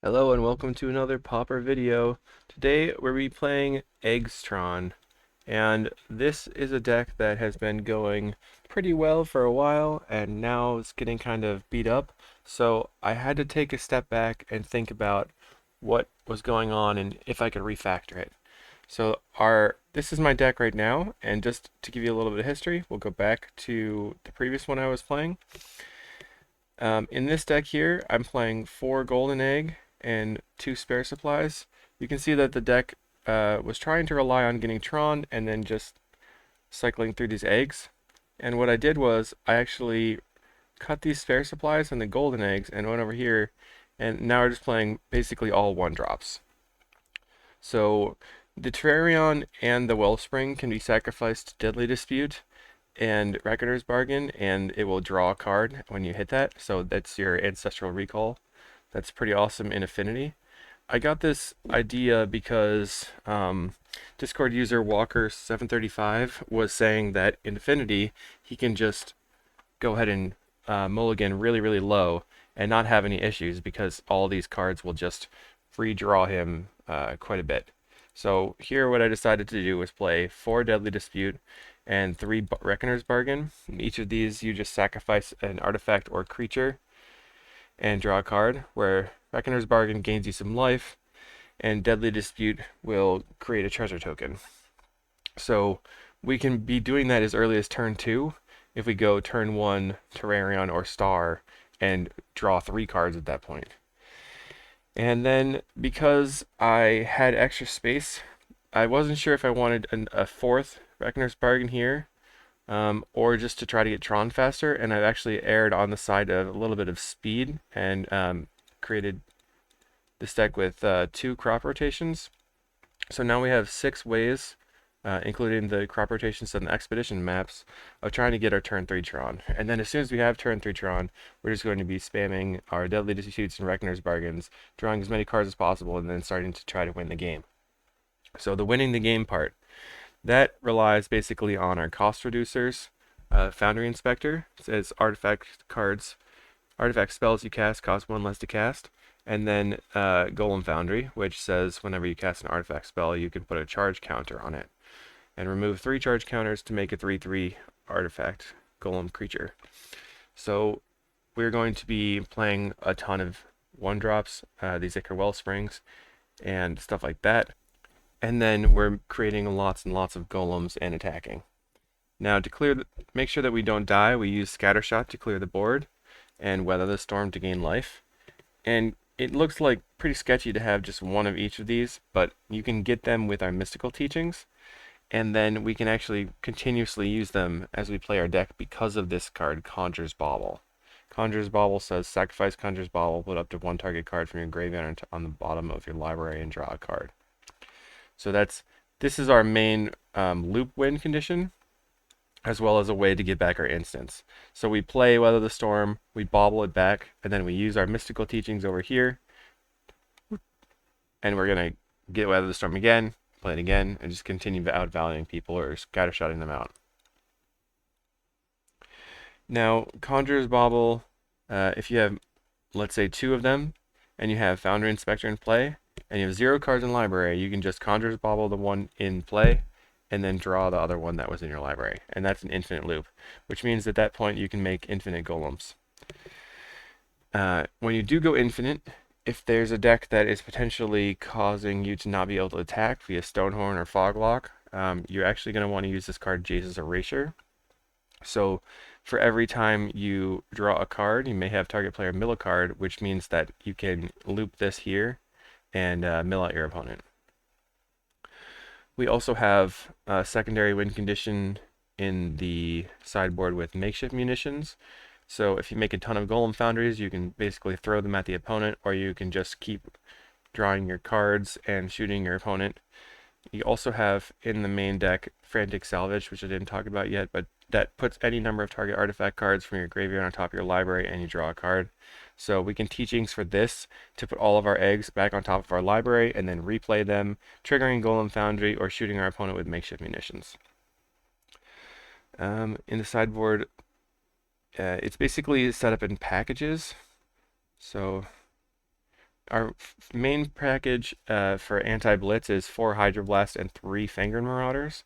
Hello and welcome to another Popper video. Today we'll be playing Eggs Tron, and this is a deck that has been going pretty well for a while and now it's getting kind of beat up. So I had to take a step back and think about what was going on and if I could refactor it. So this is my deck right now, and just to give you a little bit of history, we'll go back to the previous one I was playing. In this deck here, I'm playing 4 Golden Egg and 2 Spare Supplies. You can see that the deck was trying to rely on getting Tron and then just cycling through these eggs. And what I did was I actually cut these Spare Supplies and the Golden Eggs and went over here, and now we're just playing basically all 1-drops. So the Terrarion and the Wellspring can be sacrificed to Deadly Dispute and Reckoner's Bargain, and it will draw a card when you hit that. So that's your ancestral recall. That's pretty awesome in Affinity. I got this idea because Discord user Walker735 was saying that in Affinity he can just go ahead and mulligan really low and not have any issues because all these cards will just redraw him quite a bit. So here what I decided to do was play 4 Deadly Dispute and 3 Reckoner's Bargain. In each of these you just sacrifice an artifact or creature and draw a card, where Reckoner's Bargain gains you some life and Deadly Dispute will create a treasure token. So we can be doing that as early as turn 2 if we go turn 1 Terrarion or Star and draw 3 cards at that point. And then because I had extra space, I wasn't sure if I wanted a 4th Reckoner's Bargain here, or just to try to get Tron faster, and I've actually erred on the side of a little bit of speed and created this deck with 2 crop rotations. So now we have 6 ways, including the crop rotations and the expedition maps, of trying to get our turn 3 Tron. And then as soon as we have turn 3 Tron, we're just going to be spamming our Deadly Disputes and Reckoner's Bargains, drawing as many cards as possible, and then starting to try to win the game. So the winning the game part, that relies basically on our cost reducers. Foundry Inspector says artifact spells you cast cost 1 less to cast. And then Golem Foundry, which says whenever you cast an artifact spell, you can put a charge counter on it. And remove 3 charge counters to make a 3/3 artifact golem creature. So we're going to be playing a ton of 1-drops, these Ichor Wellsprings, and stuff like that. And then we're creating lots and lots of golems and attacking. Now to make sure that we don't die, we use Scattershot to clear the board and Weather the Storm to gain life. And it looks like pretty sketchy to have just one of each of these, but you can get them with our mystical teachings, and then we can actually continuously use them as we play our deck because of this card, Conjurer's Bauble. Conjurer's Bauble says sacrifice Conjurer's Bauble, put up to 1 target card from your graveyard on the bottom of your library and draw a card. So this is our main loop win condition, as well as a way to get back our instants. So we play Weather the Storm, we bobble it back, and then we use our mystical teachings over here, and we're going to get Weather the Storm again, play it again, and just continue outvaluing people or scattershotting them out. Now, Conjurer's Bauble, if you have, let's say, 2 of them, and you have Foundry Inspector in play, and you have 0 cards in library, you can just Conjurer's Bauble the one in play, and then draw the other one that was in your library. And that's an infinite loop, which means at that point you can make infinite golems. When you do go infinite, if there's a deck that is potentially causing you to not be able to attack via Stonehorn or Foglock, you're actually going to want to use this card, Jace's Erasure. So for every time you draw a card, you may have target player mill a card, which means that you can loop this here and mill out your opponent. We also have a secondary win condition in the sideboard with makeshift munitions. So if you make a ton of Golem Foundries, you can basically throw them at the opponent, or you can just keep drawing your cards and shooting your opponent. You also have in the main deck Frantic Salvage, which I didn't talk about yet, but that puts any number of target artifact cards from your graveyard on top of your library and you draw a card. So we can teachings for this to put all of our eggs back on top of our library and then replay them, triggering Golem Foundry or shooting our opponent with makeshift munitions. In the sideboard, it's basically set up in packages. So our main package for anti-blitz is 4 Hydroblast and 3 Fangren Marauders.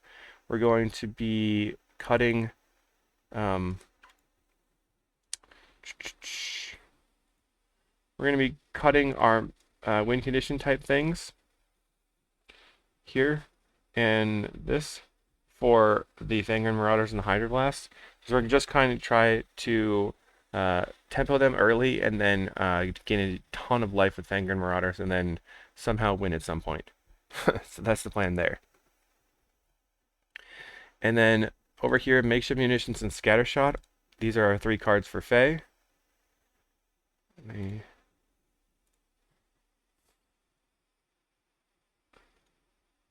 We're going to be cutting um, our win condition type things here and this for the Fangren Marauders and the Hydroblast. So we're just kind of try to tempo them early and then gain a ton of life with Fangren Marauders and then somehow win at some point. So that's the plan there. And then over here, Makeshift Munitions and Scattershot. These are our 3 cards for Fae.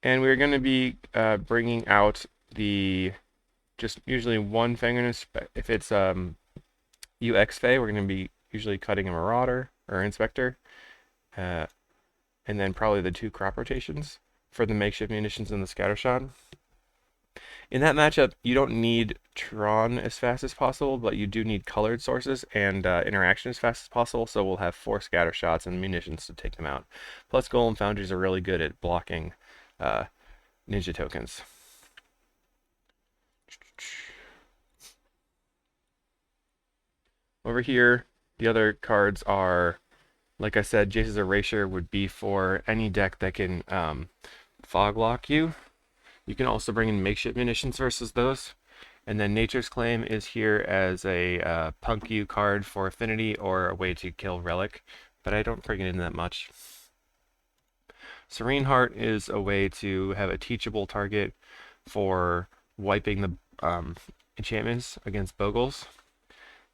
And we're going to be bringing out the just usually 1 Fangren. If it's UX Fae, we're going to be usually cutting a Marauder or Inspector. And then probably the 2 crop rotations for the Makeshift Munitions and the Scattershot. In that matchup, you don't need Tron as fast as possible, but you do need colored sources and interaction as fast as possible, so we'll have 4 scatter shots and munitions to take them out. Plus, Golem Foundries are really good at blocking ninja tokens. Over here, the other cards are, like I said, Jace's Erasure would be for any deck that can fog lock you. You can also bring in Makeshift Munitions versus those. And then Nature's Claim is here as a punk you card for Affinity or a way to kill Relic, but I don't bring it in that much. Serene Heart is a way to have a teachable target for wiping the enchantments against Bogles.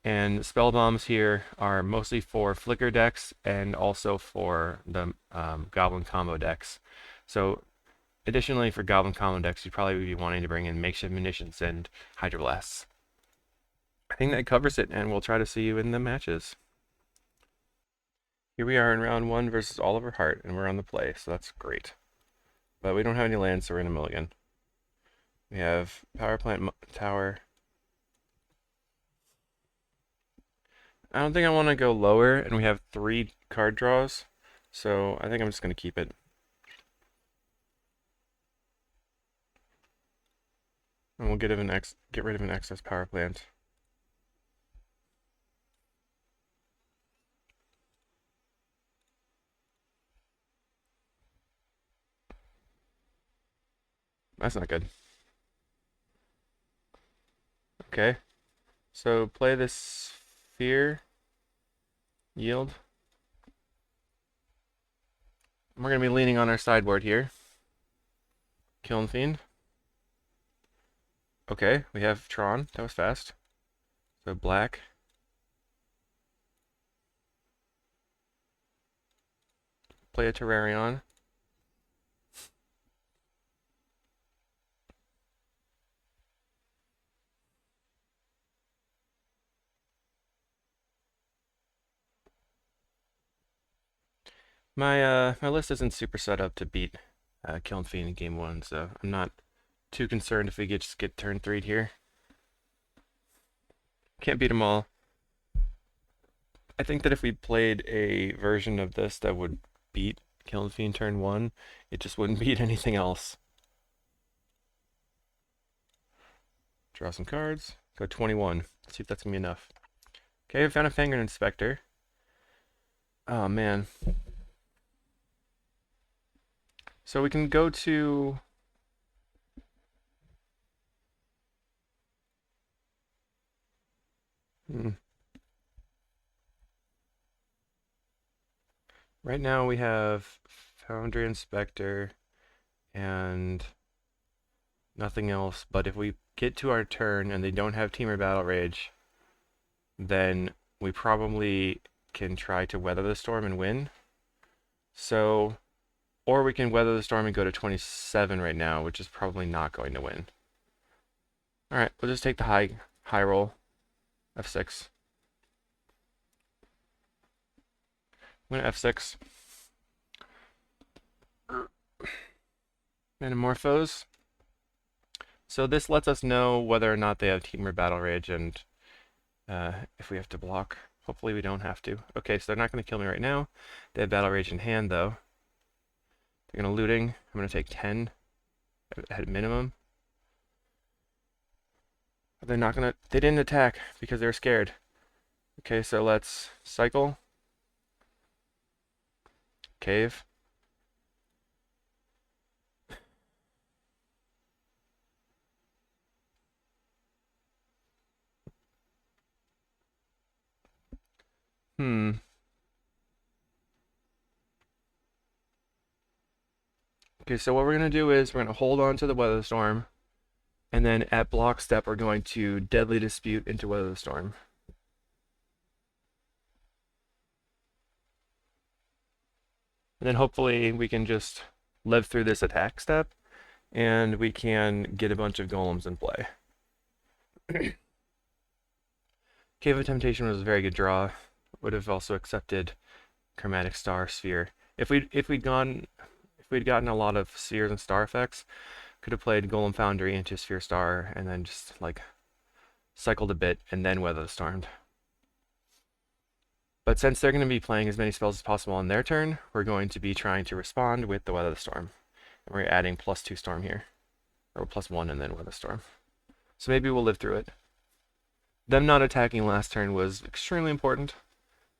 And Spell Bombs here are mostly for Flicker decks and also for the Goblin combo decks. So additionally, for Goblin combo decks, you'd probably be wanting to bring in Makeshift Munitions and Hydroblasts. I think that covers it, and we'll try to see you in the matches. Here we are in round 1 versus Oliver Hart, and we're on the play, so that's great. But we don't have any lands, so we're in a mulligan. We have Power Plant Tower. I don't think I want to go lower, and we have 3 card draws, so I think I'm just going to keep it. And we'll get rid of an excess power plant. That's not good. Okay. So play this Sphere. Yield. We're going to be leaning on our sideboard here. Kiln Fiend. Okay, we have Tron. That was fast. So black. Play a Terrarion. My list isn't super set up to beat Kiln Fiend in game 1, so I'm not too concerned if we just get turn 3'd here. Can't beat them all. I think that if we played a version of this that would beat Kiln Fiend turn 1, it just wouldn't beat anything else. Draw some cards. Go 21. Let's see if that's going to be enough. Okay, I found a Fangren Inspector. Oh, man. So we can go to... Right now we have Foundry Inspector and nothing else, but if we get to our turn and they don't have Team or Battle Rage, then we probably can try to weather the storm and win. So, or we can weather the storm and go to 27 right now, which is probably not going to win. Alright, we'll just take the high roll. F6. I'm going to F6. Metamorphose. So this lets us know whether or not they have Team or Battle Rage and if we have to block. Hopefully we don't have to. Okay, so they're not going to kill me right now. They have Battle Rage in hand, though. They're going to looting. I'm going to take 10 at minimum. They're not going to... They didn't attack because they were scared. Okay, so let's cycle. Cave. Okay, so what we're going to do is we're going to hold on to the Weather Storm, and then at block step we're going to Deadly Dispute into Weather Storm. And then hopefully we can just live through this attack step, and we can get a bunch of golems in play. Cave of Temptation was a very good draw. Would have also accepted Chromatic Star Sphere. If we'd gotten a lot of spheres and star effects, could have played Golem Foundry into Sphere Star and then just like cycled a bit and then Weather Stormed. But since they're going to be playing as many spells as possible on their turn, we're going to be trying to respond with the Weather Storm. And we're adding +2 Storm here. Or +1 and then Weather Storm. So maybe we'll live through it. Them not attacking last turn was extremely important,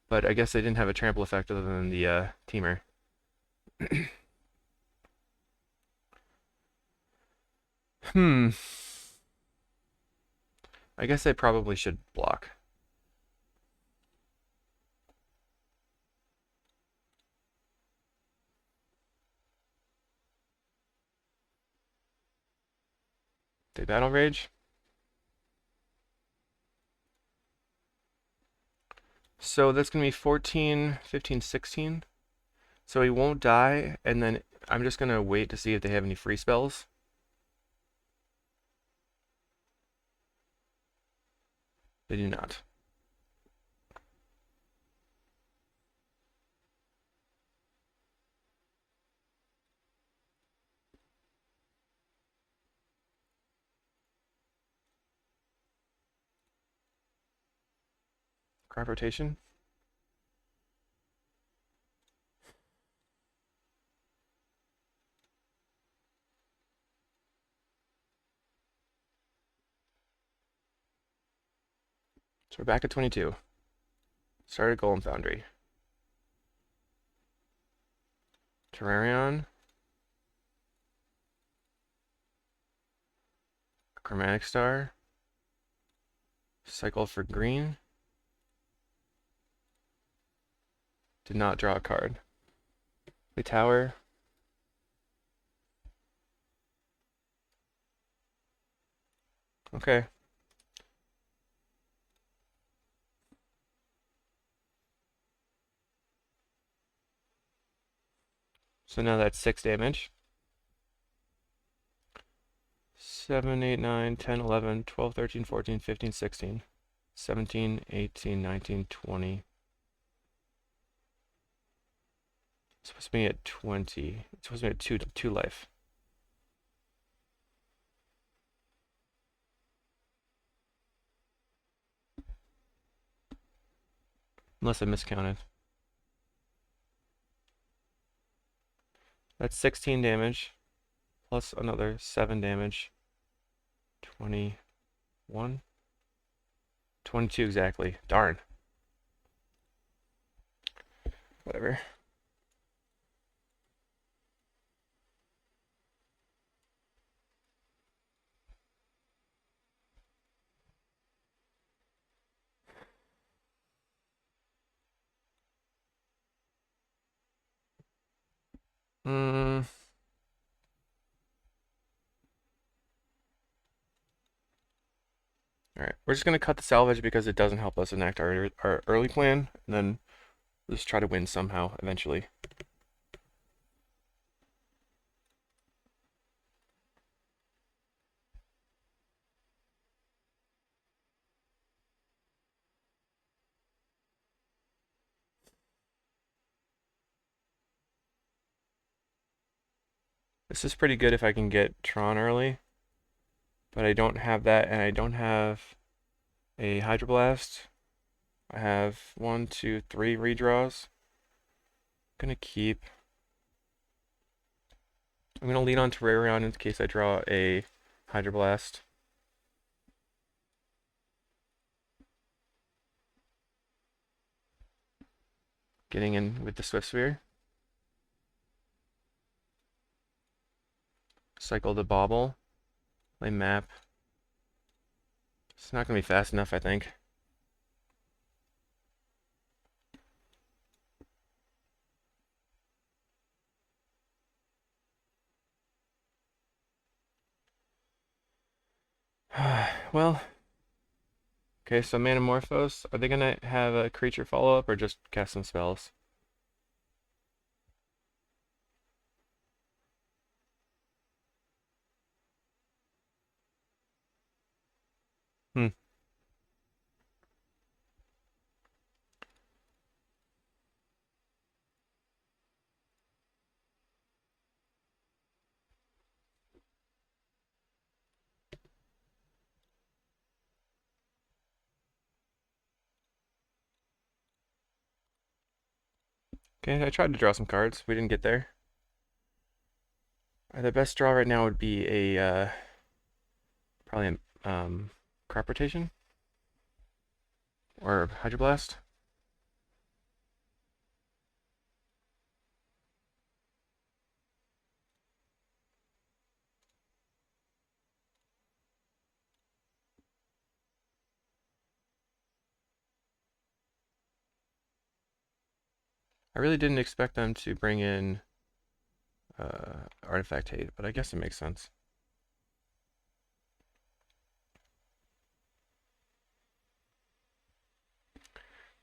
but I guess they didn't have a trample effect other than the Teamer. I guess I probably should block. They Battle Rage. So that's going to be 14, 15, 16. So he won't die, and then I'm just going to wait to see if they have any free spells. They do not. Crop rotation. So we're back at 22. Started Golem Foundry. Terrarion. Chromatic Star. Cycle for green. Did not draw a card. The tower. Okay. So now that's 6 damage. 7, 8, 9, 10, 11, 12, 13, 14, 15, 16, 17, 18, 19, 20. It's supposed to be at 20. It's supposed to be at 2 life. Unless I miscounted. That's 16 damage, plus another 7 damage. 21. 22 exactly. Darn. Whatever. Alright, we're just going to cut the salvage because it doesn't help us enact our early plan, and then just try to win somehow eventually. This is pretty good if I can get Tron early, but I don't have that, and I don't have a Hydroblast. I have 1, 2, 3 redraws. I'm gonna keep. I'm gonna lean on Terrarion in case I draw a Hydroblast. Getting in with the Swift Sphere. Cycle the Bobble. Play Map. It's not gonna be fast enough, I think. Well, okay, so Manamorphose, are they gonna have a creature follow up or just cast some spells? Hmm. Okay, I tried to draw some cards. We didn't get there. The best draw right now would be a probably a crop rotation or Hydroblast. I really didn't expect them to bring in Artifact Hate, but I guess it makes sense.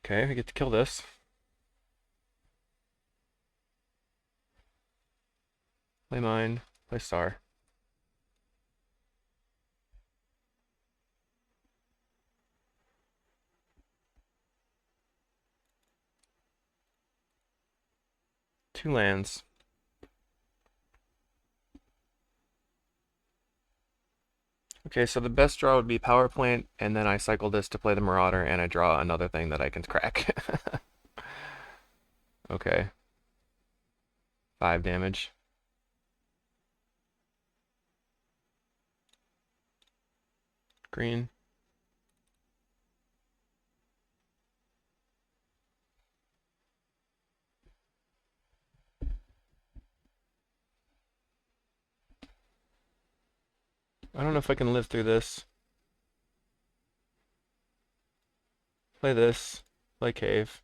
Okay, we get to kill this. Play mine, play Star. Two lands. Okay, so the best draw would be Power Plant, and then I cycle this to play the Marauder, and I draw another thing that I can crack. Okay. 5 damage. Green. I don't know if I can live through this. Play this. Play Cave.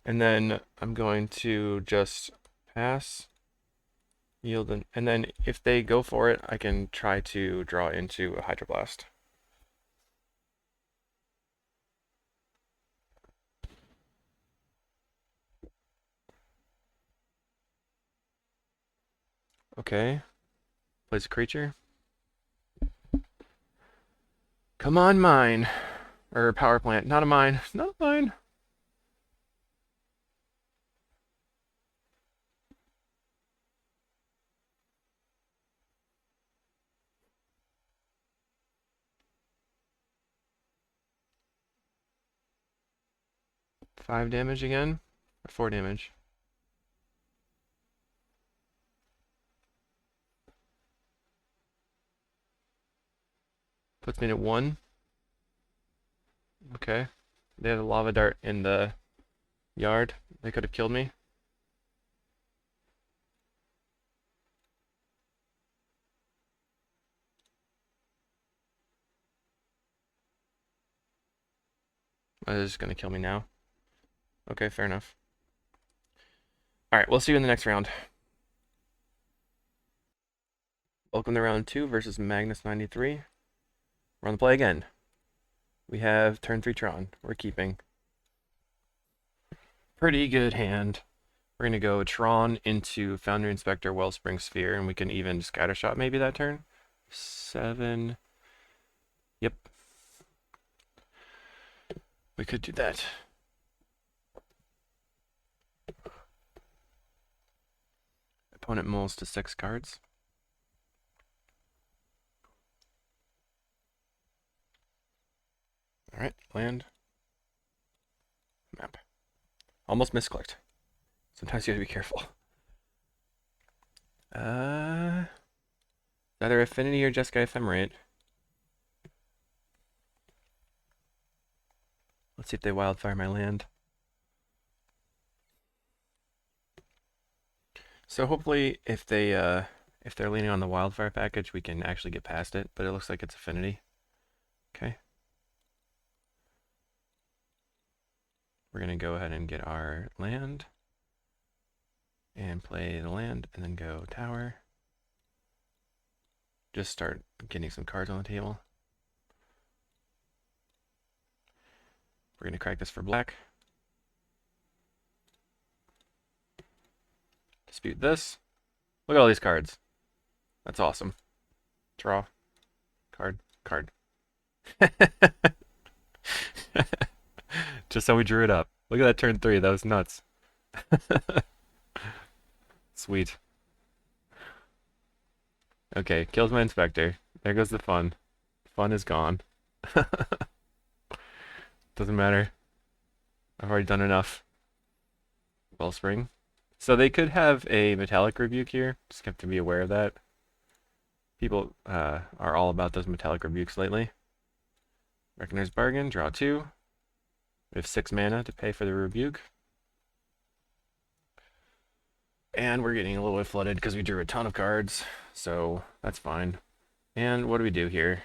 And then I'm going to just pass, yield, and then if they go for it, I can try to draw into a Hydroblast. Okay. Plays a creature. Come on, mine. Or Power Plant. Not a mine. Not a mine. Five damage again. Or 4 damage. Puts me at 1. Okay. They had a lava dart in the yard. They could have killed me. They're just gonna kill me now. Okay, fair enough. Alright, we'll see you in the next round. Welcome to round 2 versus Magnus93. We're on the play again. We have turn 3 Tron. We're keeping. Pretty good hand. We're going to go Tron into Foundry Inspector, Wellspring Sphere, and we can even Scattershot maybe that turn. 7. Yep. We could do that. Opponent mulls to 6 cards. Alright, land. Map. Almost misclicked. Sometimes you have to be careful. Either Affinity or Jeskai Ephemerate. Let's see if they wildfire my land. So hopefully if they're leaning on the wildfire package, we can actually get past it, but it looks like it's Affinity. Okay. We're gonna go ahead and get our land and play the land and then go tower. Just start getting some cards on the table. We're gonna crack this for black. Dispute this. Look at all these cards. That's awesome. Draw. Card. Card. Just how we drew it up. Look at that turn 3. That was nuts. Sweet. Okay, kills my inspector. There goes the fun. Fun is gone. Doesn't matter. I've already done enough. Wellspring. So they could have a metallic rebuke here. Just have to be aware of that. People are all about those metallic rebukes lately. Reckoner's Bargain, draw 2. We have 6 mana to pay for the rebuke. And we're getting a little bit flooded because we drew a ton of cards, so that's fine. And what do we do here?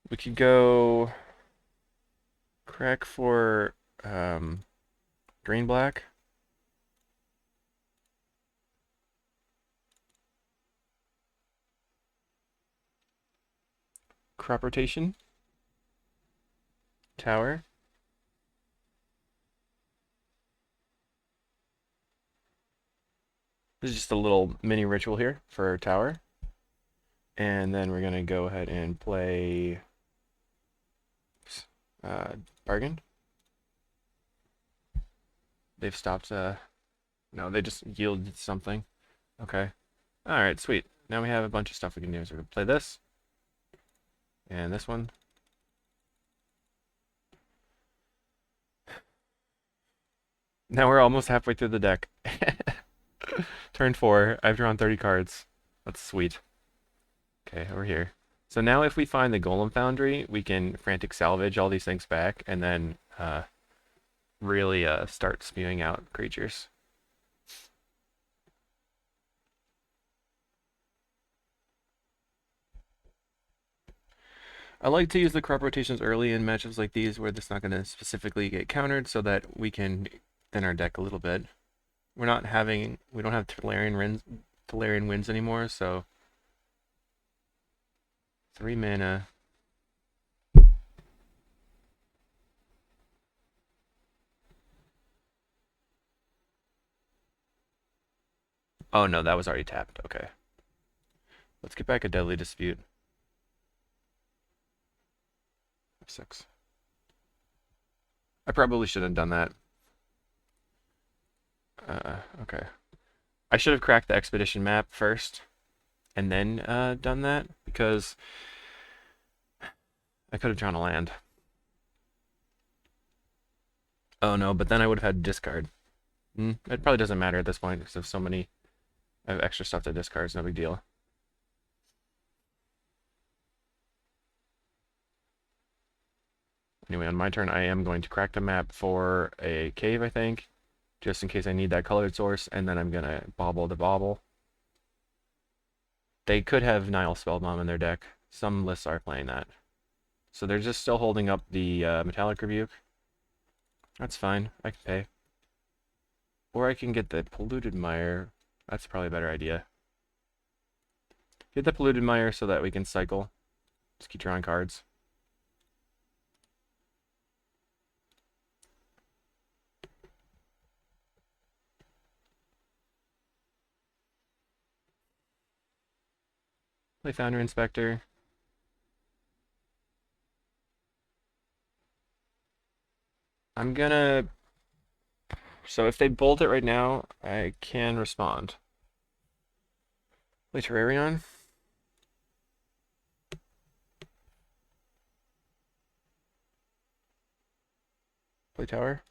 We could go crack for green-black. Crop rotation. Tower. This is just a little mini ritual here for our tower. And then we're going to go ahead and play Bargain. They've stopped. No, they just yielded something. Okay. Alright, sweet. Now we have a bunch of stuff we can do. So we're going to play this. And this one. Now we're almost halfway through the deck. Turn 4. I've drawn 30 cards. That's sweet. Okay, over here. So now if we find the Golem Foundry, we can frantic salvage all these things back and then really start spewing out creatures. I like to use the crop rotations early in matchups like these where it's not going to specifically get countered so that we can thin our deck a little bit. We don't have Tolarian Winds anymore, so 3 mana. Oh no, that was already tapped. Okay. Let's get back a Deadly Dispute. 6. I probably shouldn't have done that. Okay. I should have cracked the Expedition map first, and then done that, because I could have drawn a land. Oh no, but then I would have had to discard. It probably doesn't matter at this point, because there's so many... I have extra stuff to discard, it's no big deal. Anyway, on my turn, I am going to crack the map for a cave, I think, just in case I need that colored source, and then I'm going to bobble the bobble. They could have Nile Spellbomb in their deck. Some lists are playing that. So they're just still holding up the Metallic Rebuke. That's fine, I can pay. Or I can get the Polluted Mire. That's probably a better idea. Get the Polluted Mire so that we can cycle. Just keep drawing cards. Play Founder Inspector. I'm gonna... So if they bolt it right now, I can respond. Play Terrarion. Play tower.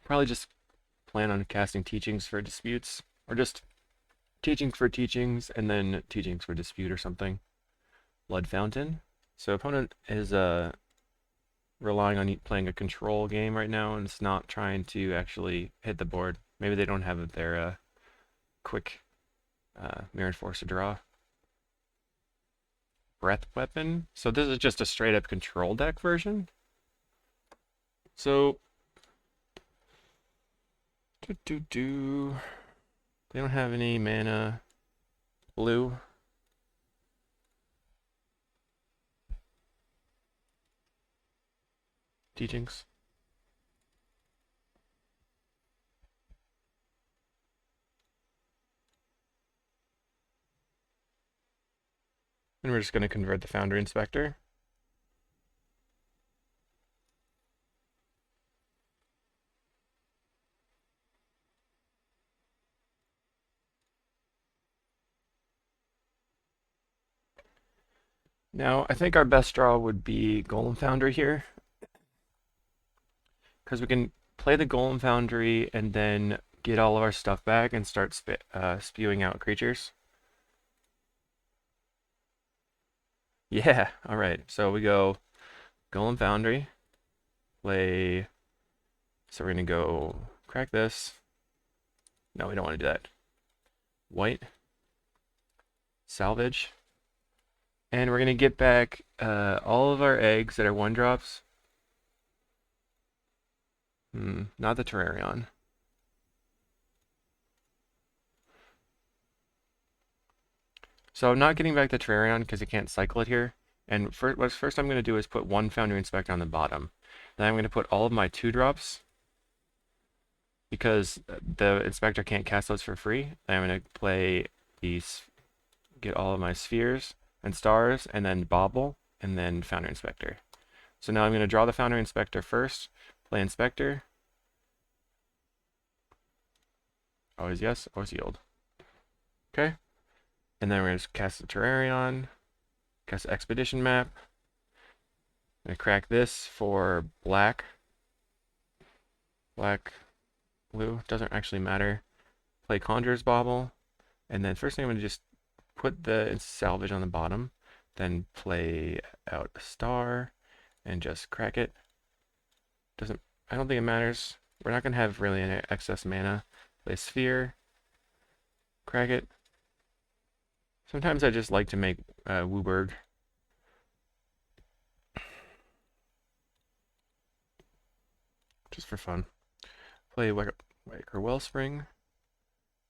Probably just plan on casting teachings for disputes, or just teachings for teachings, and then teachings for dispute or something. Blood Fountain. So opponent is relying on playing a control game right now, and it's not trying to actually hit the board. Maybe they don't have their quick Mirror Force to draw. Breath Weapon. So this is just a straight up control deck version. So they don't have any mana. Blue. Teachings. And we're just going to convert the Foundry Inspector. Now, I think our best draw would be Golem Foundry here, because we can play the Golem Foundry and then get all of our stuff back and start spewing out creatures. Yeah, alright. So we go Golem Foundry, play. So we're going to go crack this. No, we don't want to do that. White, salvage. And we're going to get back all of our eggs that are 1-drops. Not the Terrarion. So I'm not getting back the Terrarion because I can't cycle it here. And first I'm going to do is put one Foundry Inspector on the bottom. Then I'm going to put all of my 2-drops, because the Inspector can't cast those for free. Then I'm going to play these, get all of my spheres and stars, and then Bobble, and then Foundry Inspector. So now I'm going to draw the Foundry Inspector first, play Inspector. Always yes, always yield. Okay. And then we're going to cast the Terrarion, cast the Expedition Map. I'm going to crack this for black. Black, blue, doesn't actually matter. Play Conjurer's Bauble. And then first thing I'm going to just put the salvage on the bottom. Then play out a star and just crack it. I don't think it matters. We're not going to have really any excess mana. Play Sphere. Crack it. Sometimes I just like to make Wooburg. Just for fun. Play Waker Wellspring.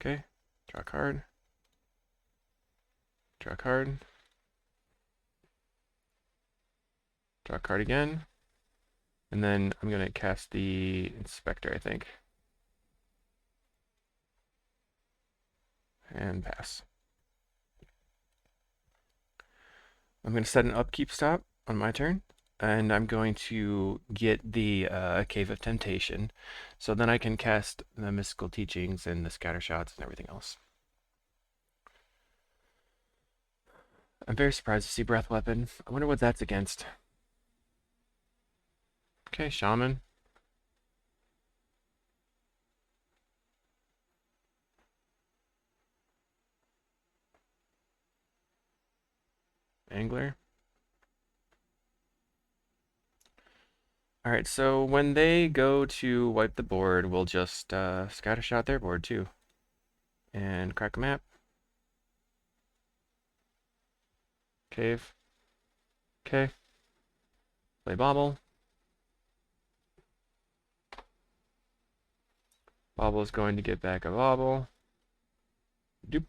Okay. Draw a card. Draw a card. Draw a card again. And then I'm going to cast the Inspector, I think. And pass. I'm going to set an upkeep stop on my turn, and I'm going to get the Cave of Temptation, so then I can cast the Mystical Teachings and the Scatter Shots and everything else. I'm very surprised to see Breath Weapon. I wonder what that's against. Okay, Shaman. Angler. Alright, so when they go to wipe the board, we'll just Scatter Shot their board too. And crack a map. Cave. Okay. Play Bobble. Bobble is going to get back a Bobble. Doop.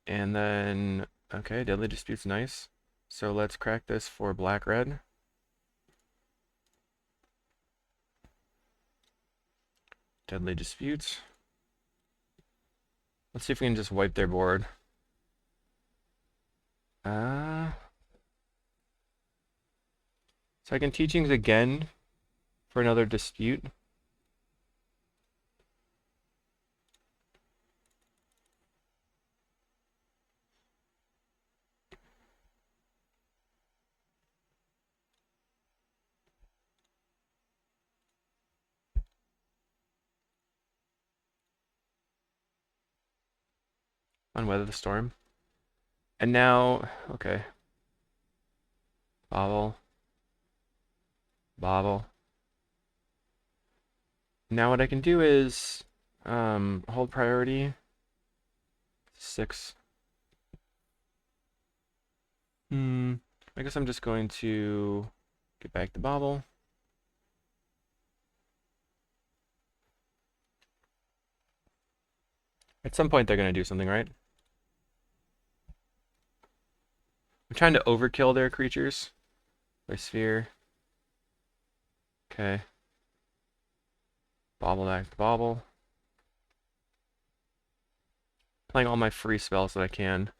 And then, okay, Deadly Dispute's nice. So let's crack this for black-red. Deadly Dispute. Let's see if we can just wipe their board. So I can Teachings again for another dispute. on Weather the Storm. And now, okay. Bobble. Bobble. Now what I can do is hold priority. 6. I guess I'm just going to get back the bobble. At some point they're going to do something, right? I'm trying to overkill their creatures by sphere. Okay. Bobble back the bobble. Playing all my free spells that I can.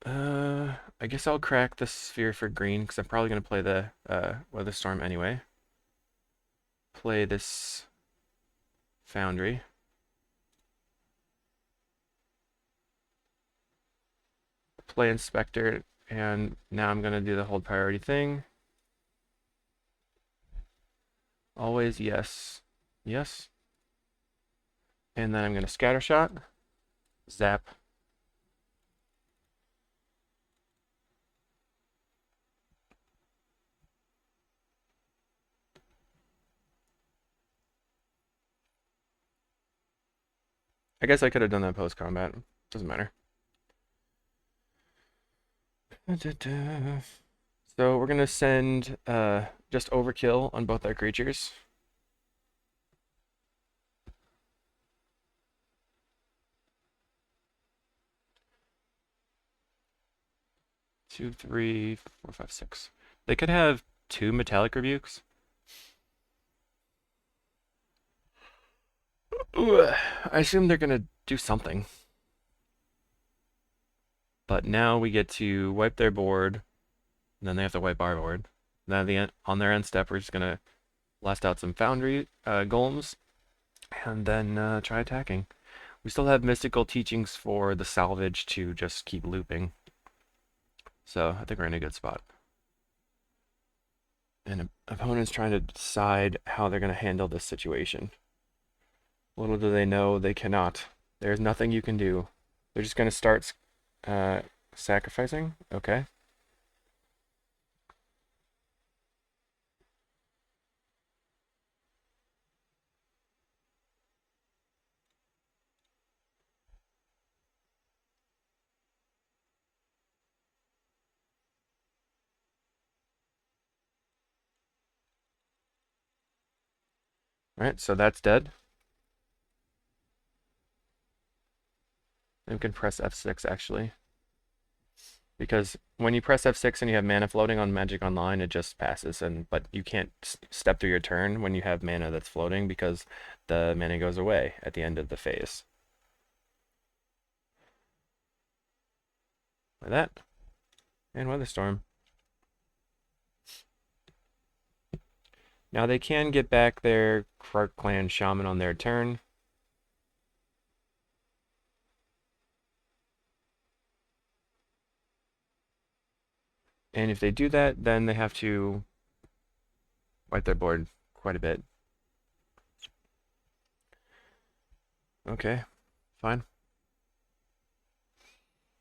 I guess I'll crack the sphere for green because I'm probably going to play the Weather Storm anyway. Play this Foundry. Play Inspector, and now I'm going to do the hold priority thing. Always yes. Yes. And then I'm going to Scatter Shot. Zap. I guess I could have done that post-combat. Doesn't matter. So we're going to send just Overkill on both our creatures. 2, 3, 4, 5, 6. They could have 2 Metallic Rebukes. Ooh, I assume they're going to do something. But now we get to wipe their board, and then they have to wipe our board. Then on their end step, we're just going to blast out some Foundry golems, and then try attacking. We still have Mystical Teachings for the salvage to just keep looping. So I think we're in a good spot. And opponent's trying to decide how they're going to handle this situation. Little do they know they cannot. There's nothing you can do. They're just going to start sacrificing. Okay. All right, so that's dead. And we can press F6 actually. Because when you press F6 and you have mana floating on Magic Online, it just passes. But you can't step through your turn when you have mana that's floating because the mana goes away at the end of the phase. Like that. And Weather Storm. Now they can get back their Krark Clan Shaman on their turn. And if they do that, then they have to wipe their board quite a bit. Okay, fine.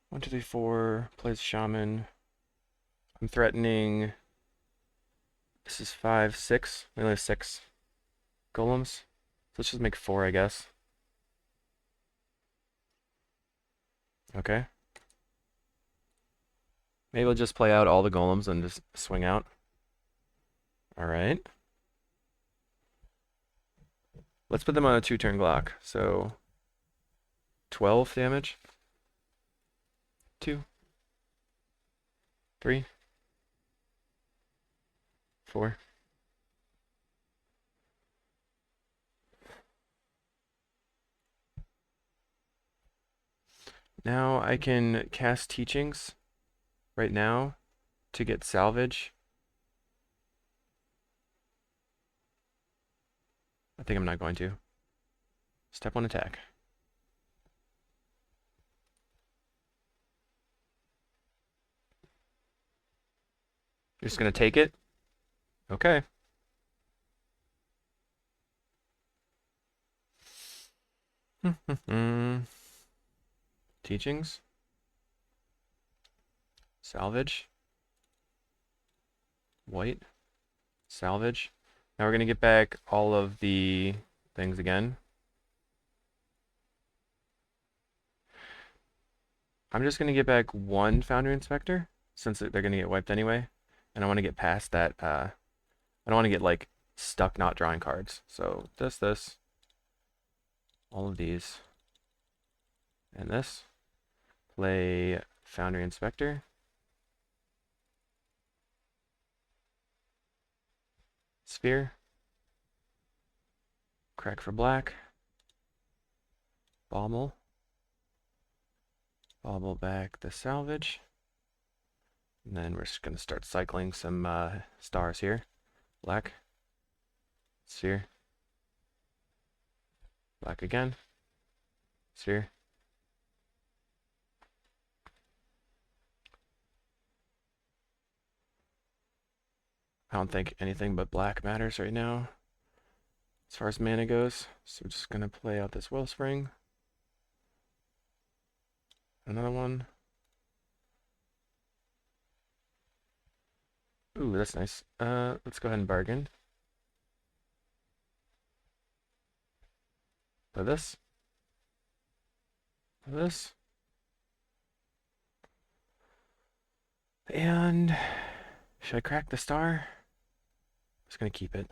1, 2, 3, 4, plays Shaman. I'm threatening. This is 5, 6. We only have 6 golems. So let's just make 4, I guess. Okay. Maybe we'll just play out all the golems and just swing out. Alright. Let's put them on a 2-turn Glock. So 12 damage. 2, 3, 4. Now I can cast Teachings right now to get salvage. I think I'm not going to. Step 1 attack. You're just going to take it? Okay. teachings. Salvage. White. Salvage. Now we're going to get back all of the things again. I'm just going to get back one Foundry Inspector, since they're going to get wiped anyway. And I want to get past that. I don't want to get, like, stuck not drawing cards. So this, all of these, and this. Play Foundry Inspector. Sphere. Crack for black. Bauble. Bauble back the salvage. And then we're just going to start cycling some stars here. Black. Sphere. Black again. Sphere. I don't think anything but black matters right now as far as mana goes. So we're just going to play out this Wellspring. Another one. Ooh, that's nice. Let's go ahead and bargain. Play this. Play this. And should I crack the star? I'm just going to keep it.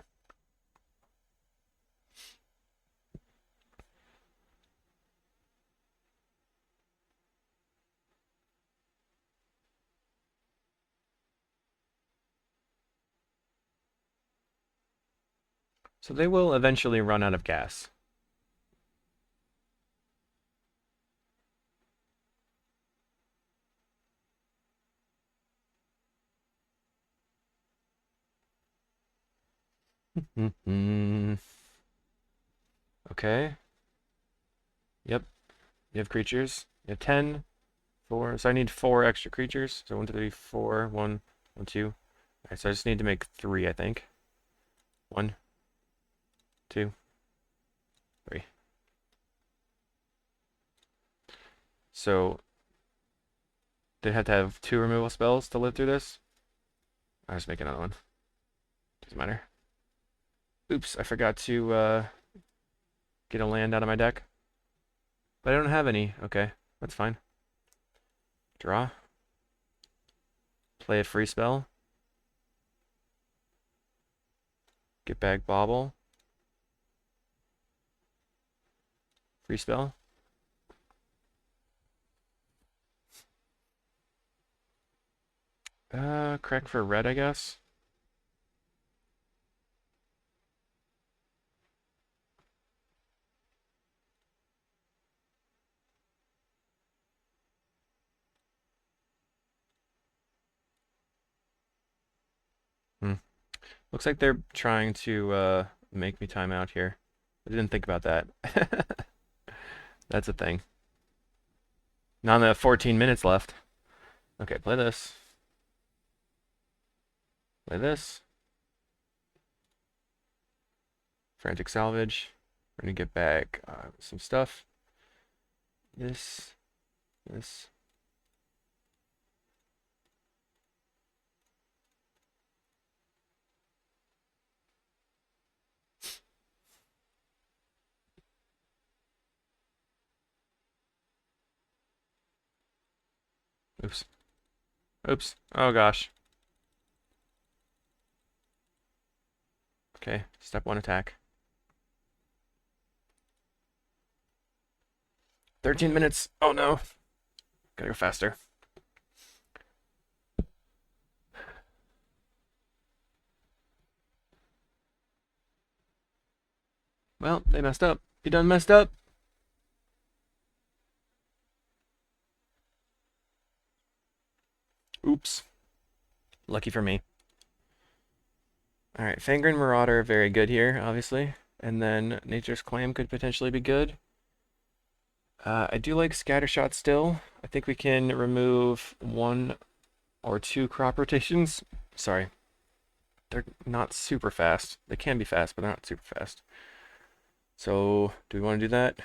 So they will eventually run out of gas. Okay. Yep. You have creatures. You have 10, 4. So I need 4 extra creatures. So 1, 2, 3, 4, 1, 1, 2. Alright, so I just need to make 3, I think. 1, 2, 3. So they have to have 2 removal spells to live through this. I'll just make another one. Doesn't matter. Oops, I forgot to get a land out of my deck. But I don't have any. Okay, that's fine. Draw. Play a free spell. Get back Bauble. Free spell. Correct for red, I guess. Looks like they're trying to make me time out here. I didn't think about that. That's a thing. Now I have 14 minutes left. Okay, play this. Play this. Frantic Salvage. We're gonna get back some stuff. This. Oops. Oops. Oh gosh. Okay, step 1 attack. 13 minutes. Oh no. Gotta go faster. Well, they messed up. You done messed up? Oops. Lucky for me. Alright, Fangren Marauder, very good here, obviously. And then Nature's Claim could potentially be good. I do like Scattershot still. I think we can remove 1 or 2 crop rotations. Sorry. They're not super fast. They can be fast, but they're not super fast. So, do we want to do that?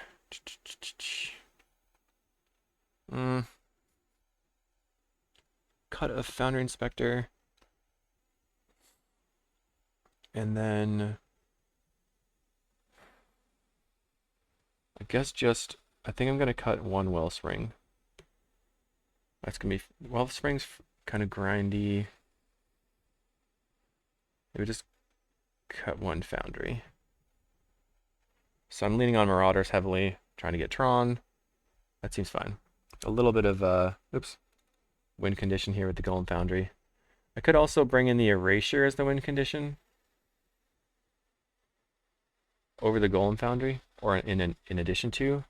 Cut a Foundry Inspector. And then I guess I think I'm gonna cut one Wellspring. That's gonna be, Wellspring's kind of grindy. Maybe just cut one Foundry. So I'm leaning on Marauders heavily, trying to get Tron. That seems fine. A little bit of, oops, win condition here with the Golem Foundry. I could also bring in the Erasure as the win condition over the Golem Foundry, or in addition to,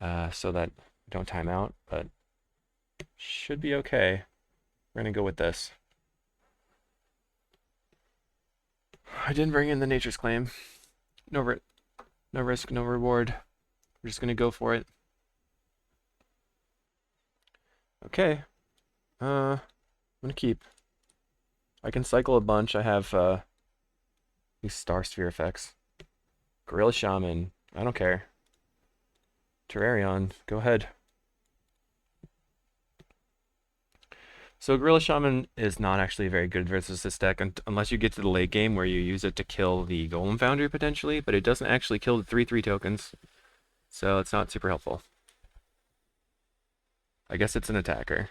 so that I don't time out, but should be okay. We're gonna go with this. I didn't bring in the Nature's Claim. No risk, no reward. We're just gonna go for it. Okay. I'm gonna keep. I can cycle a bunch. I have these Star Sphere effects. Gorilla Shaman. I don't care. Terrarion. Go ahead. So Gorilla Shaman is not actually very good versus this deck unless you get to the late game where you use it to kill the Golem Foundry potentially, but it doesn't actually kill the 3/3 tokens, so it's not super helpful. I guess it's an attacker.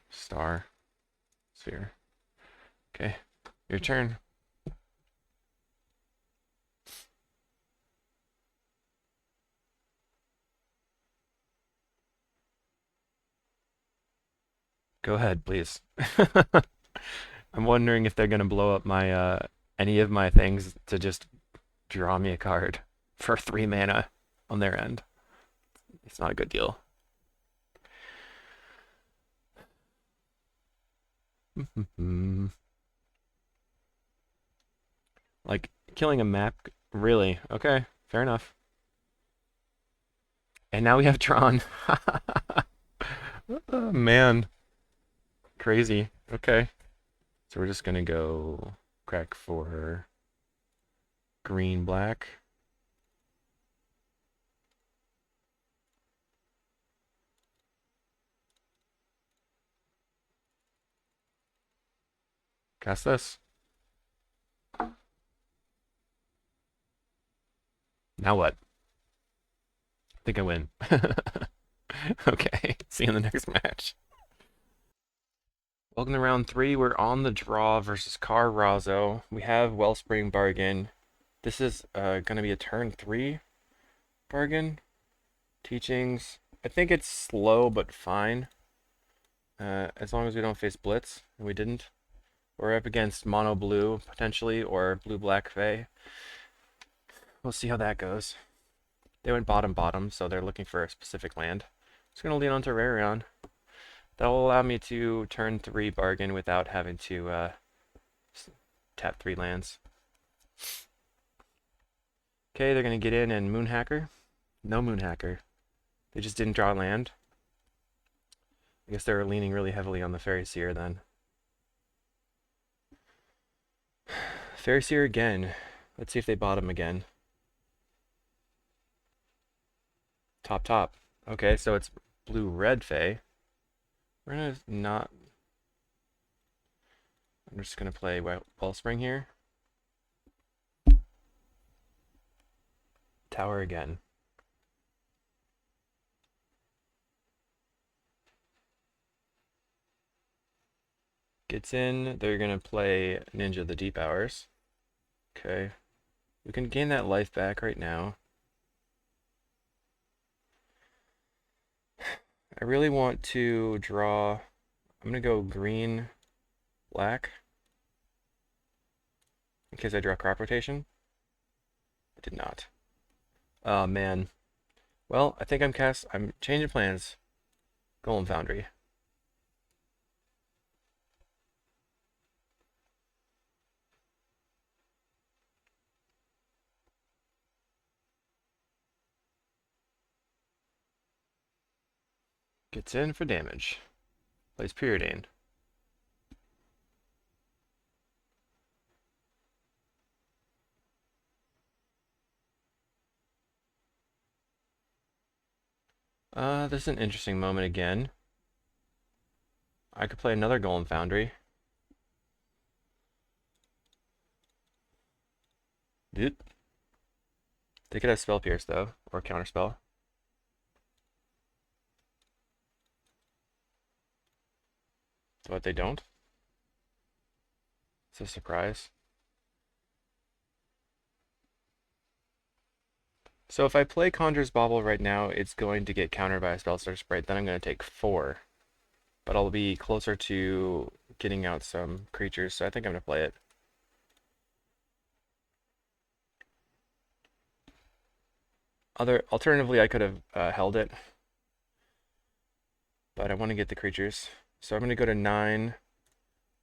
Star Sphere. Okay, your turn. Go ahead, please. I'm wondering if they're gonna blow up my any of my things to just draw me a card for 3 mana on their end. It's not a good deal. Like killing a map, really? Okay, fair enough. And now we have Tron. Oh, man, crazy. Okay, so we're just gonna go crack for green black. Cast this. Now what? I think I win. Okay, see you in the next match. Welcome to round 3. We're on the draw versus Car Razzo. We have Wellspring Bargain. This is going to be a turn 3 bargain. Teachings. I think it's slow but fine. As long as we don't face Blitz, and we didn't. We're up against Mono Blue, potentially, or Blue Black Fae. We'll see how that goes. They went bottom, so they're looking for a specific land. Just going to lean on Terrarion. That will allow me to turn 3 bargain without having to tap 3 lands. Okay, they're going to get in and Moonhacker. No Moonhacker. They just didn't draw land. I guess they were leaning really heavily on the Fairy Seer then. Fairy Seer again. Let's see if they bottom again. Top. Okay, so it's blue-red Fae. We're gonna not... I'm just gonna play Wellspring here. Tower again. Gets in, they're gonna play Ninja the Deep Hours. Okay. We can gain that life back right now. I really want to draw... I'm gonna go green, black. In case I draw crop rotation. I did not. Oh man. Well, I think I'm changing plans. Golem Foundry. Gets in for damage. Plays Pyridane. This is an interesting moment again. I could play another Golem Foundry. Dude. They could have Spell Pierce though, or Counterspell. But they don't. It's a surprise. So if I play Conjurer's Bauble right now, it's going to get countered by a Spellstar Sprite. Then I'm going to take 4. But I'll be closer to getting out some creatures, so I think I'm going to play it. Alternatively, I could have held it. But I want to get the creatures. So I'm going to go to 9.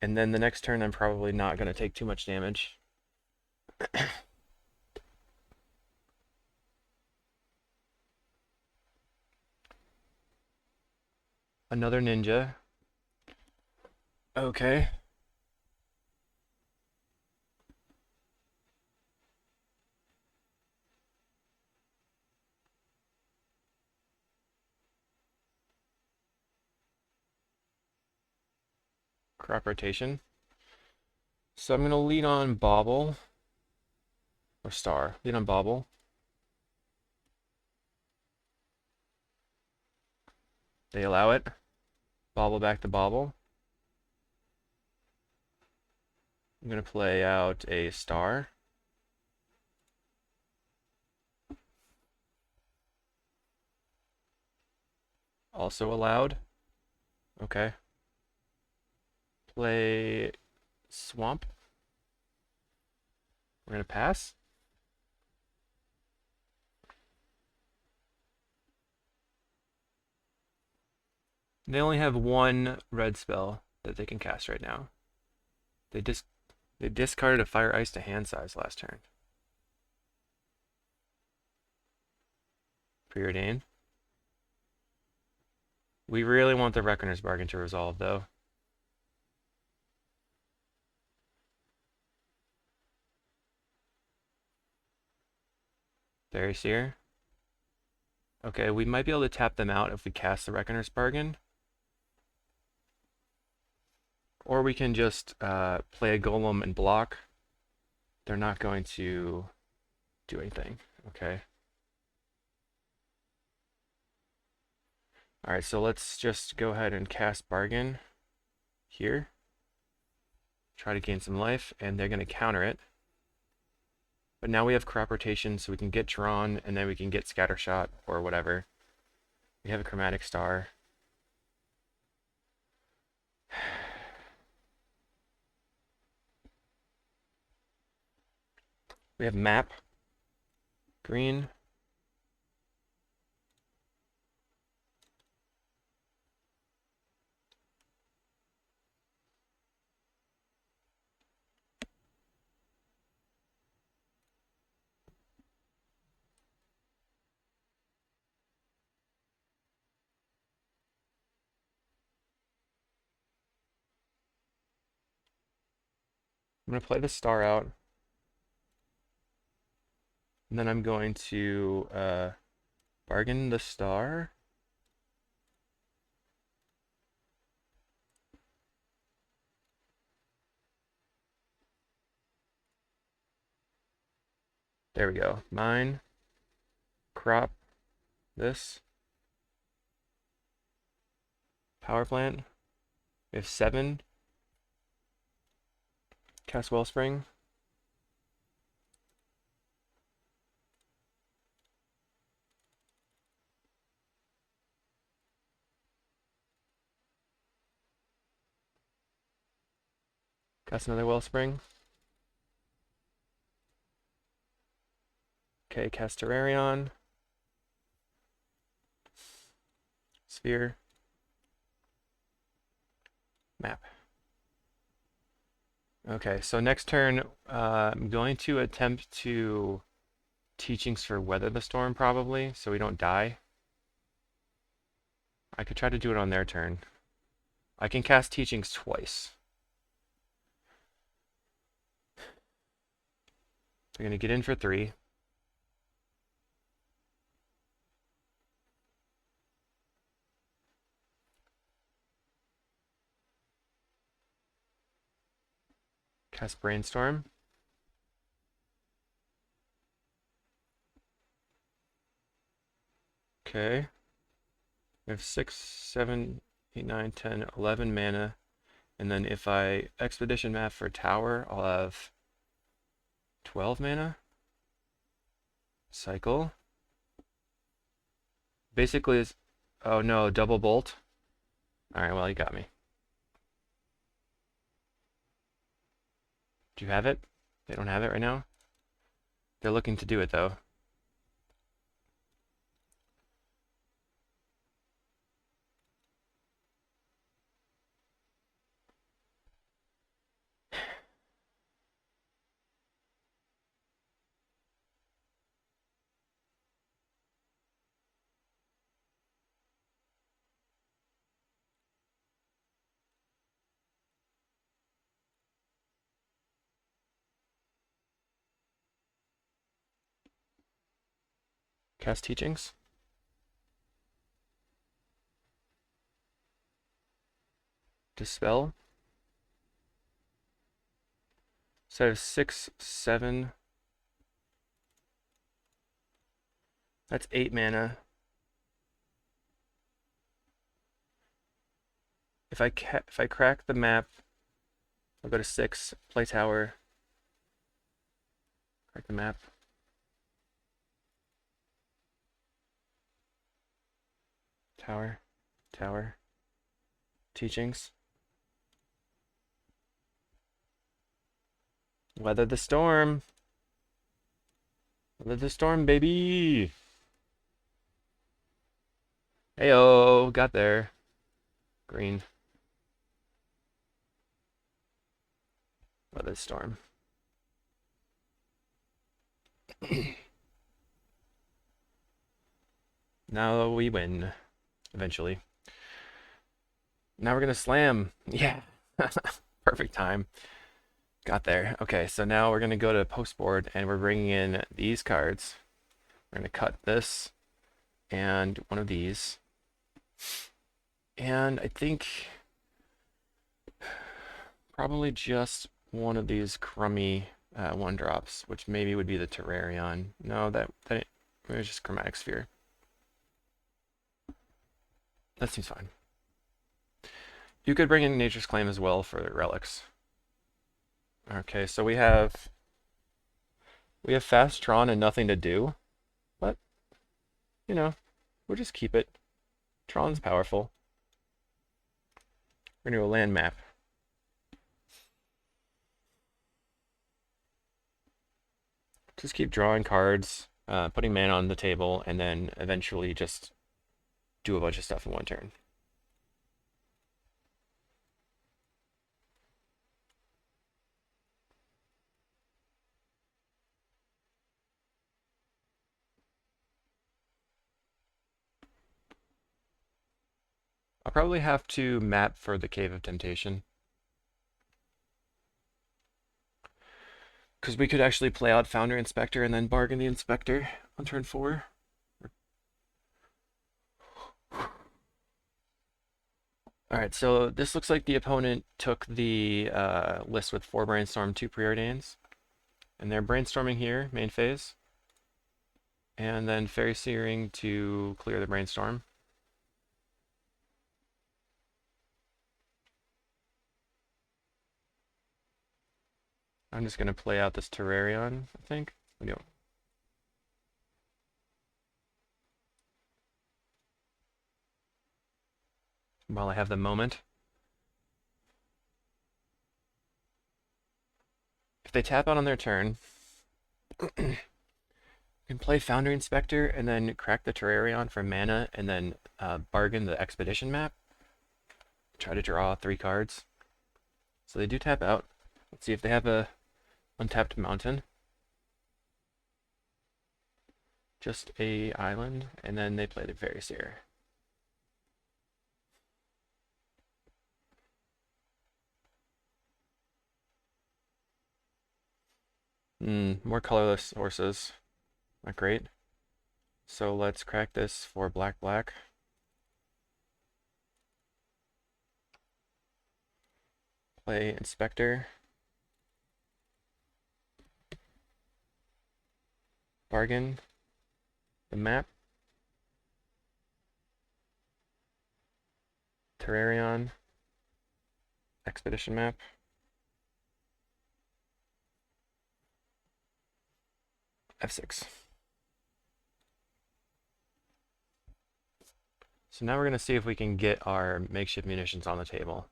And then the next turn, I'm probably not going to take too much damage. Another ninja. Okay. Crop rotation. So I'm going to lead on Bauble. Or Star. Lead on Bauble. They allow it. Bauble back to Bauble. I'm going to play out a Star. Also allowed. Okay. Play Swamp. We're going to pass. They only have one red spell that they can cast right now. They discarded a Fire Ice to hand size last turn. Preordain. We really want the Reckoner's Bargain to resolve, though. Fairy Seer. Okay, we might be able to tap them out if we cast the Reckoner's Bargain. Or we can just play a Golem and block. They're not going to do anything. Okay. Alright, so let's just go ahead and cast Bargain here. Try to gain some life, and they're going to counter it. But now we have crop rotation, so we can get drawn, and then we can get scattershot or whatever. We have a chromatic star. We have map. Green. I'm going to play the star out. And then I'm going to bargain the star. There we go. Mine. Crop. This. Power plant. We have 7. Cast Wellspring. Cast another Wellspring. Okay, cast Terrarion. Sphere. Map. Okay, so next turn, I'm going to attempt to Teachings for Weather the Storm, probably, so we don't die. I could try to do it on their turn. I can cast Teachings twice. They're going to get in for 3. Cast Brainstorm. Okay. We have 6, 7, 8, 9, 10, 11 mana. And then if I Expedition Map for Tower, I'll have 12 mana. Cycle. Basically is... Oh no, double bolt. Alright, well, you got me. Do you have it? They don't have it right now? They're looking to do it, though. Cast Teachings. Dispel. So I have 6, 7. That's 8 mana. If I crack the map, I'll go to 6, play tower. Crack the map. Tower. Tower. Teachings. Weather the storm. Weather the storm, baby. Heyo, got there. Green. Weather the storm. Now we win. Eventually. Now we're gonna slam. Yeah. Perfect time. Got there. Okay, so now we're gonna go to post board and we're bringing in these cards. We're gonna cut this and one of these. And I think probably just one of these crummy one drops, which maybe would be the Terrarion. No, that was just Chromatic Sphere. That seems fine. You could bring in Nature's Claim as well for relics. Okay, so we have fast Tron and nothing to do, but you know, we'll just keep it. Tron's powerful. We're gonna do a land map. Just keep drawing cards, putting mana on the table, and then eventually just do a bunch of stuff in one turn. I'll probably have to map for the Cave of Temptation. Because we could actually play out Founder Inspector and then bargain the Inspector on turn 4. Alright, so this looks like the opponent took the list with 4 Brainstorm, 2 Preordains. And they're brainstorming here, main phase. And then Fairy Searing to clear the Brainstorm. I'm just going to play out this Terrarion, I think. While I have the moment. If they tap out on their turn, you can play Founder Inspector and then crack the Terrarion for mana and then bargain the Expedition map. Try to draw 3 cards. So they do tap out. Let's see if they have a untapped mountain. Just a island, and then they play the Fairy Seer. More colorless horses. Not great. So let's crack this for black, black. Play Inspector. Bargain. The map. Terrarion. Expedition map. F6. So now we're going to see if we can get our makeshift munitions on the table.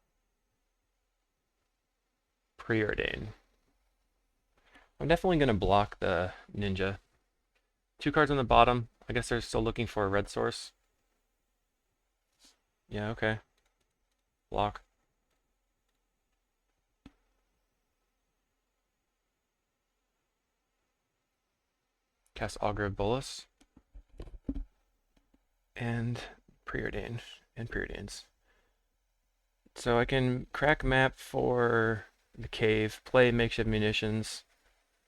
Preordain. I'm definitely going to block the ninja. 2 cards on the bottom. I guess they're still looking for a red source. Yeah, okay. Block. Cast Augur of Bolus. And Preordain. And Preordains. So I can crack map for the cave, play makeshift munitions.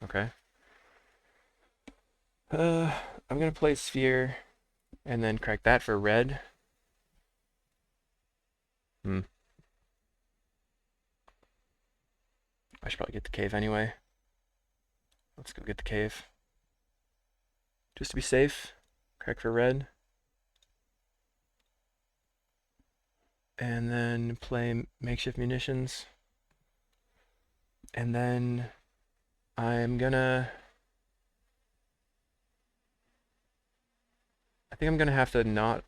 Okay. I'm gonna play Sphere and then crack that for red. I should probably get the cave anyway. Let's go get the cave. Just to be safe, crack for red. And then play makeshift munitions. And then I'm gonna... I think I'm gonna have to not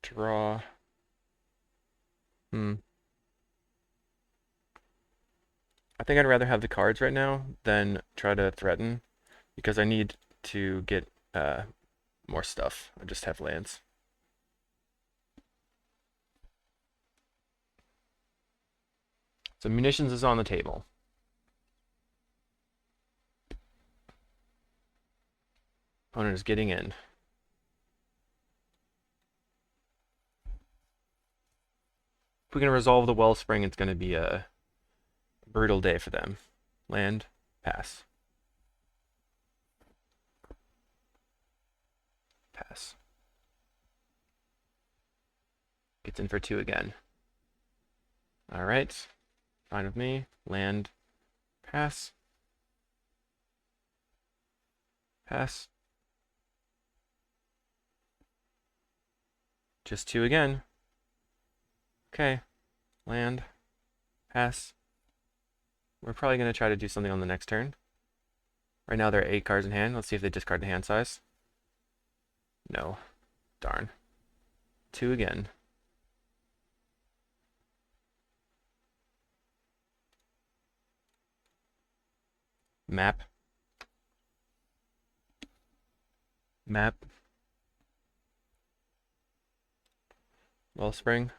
draw. I think I'd rather have the cards right now than try to threaten, because I need to get more stuff. I just have lands. So munitions is on the table. Opponent is getting in. If we can resolve the Wellspring, it's going to be a brutal day for them. Land, pass. Pass. Gets in for 2 again. Alright. Fine with me. Land, pass. Pass. Just 2 again. Okay. Land, pass. We're probably going to try to do something on the next turn. Right now there are 8 cards in hand. Let's see if they discard the hand size. No. Darn. 2 again. Map. Map. Wellspring.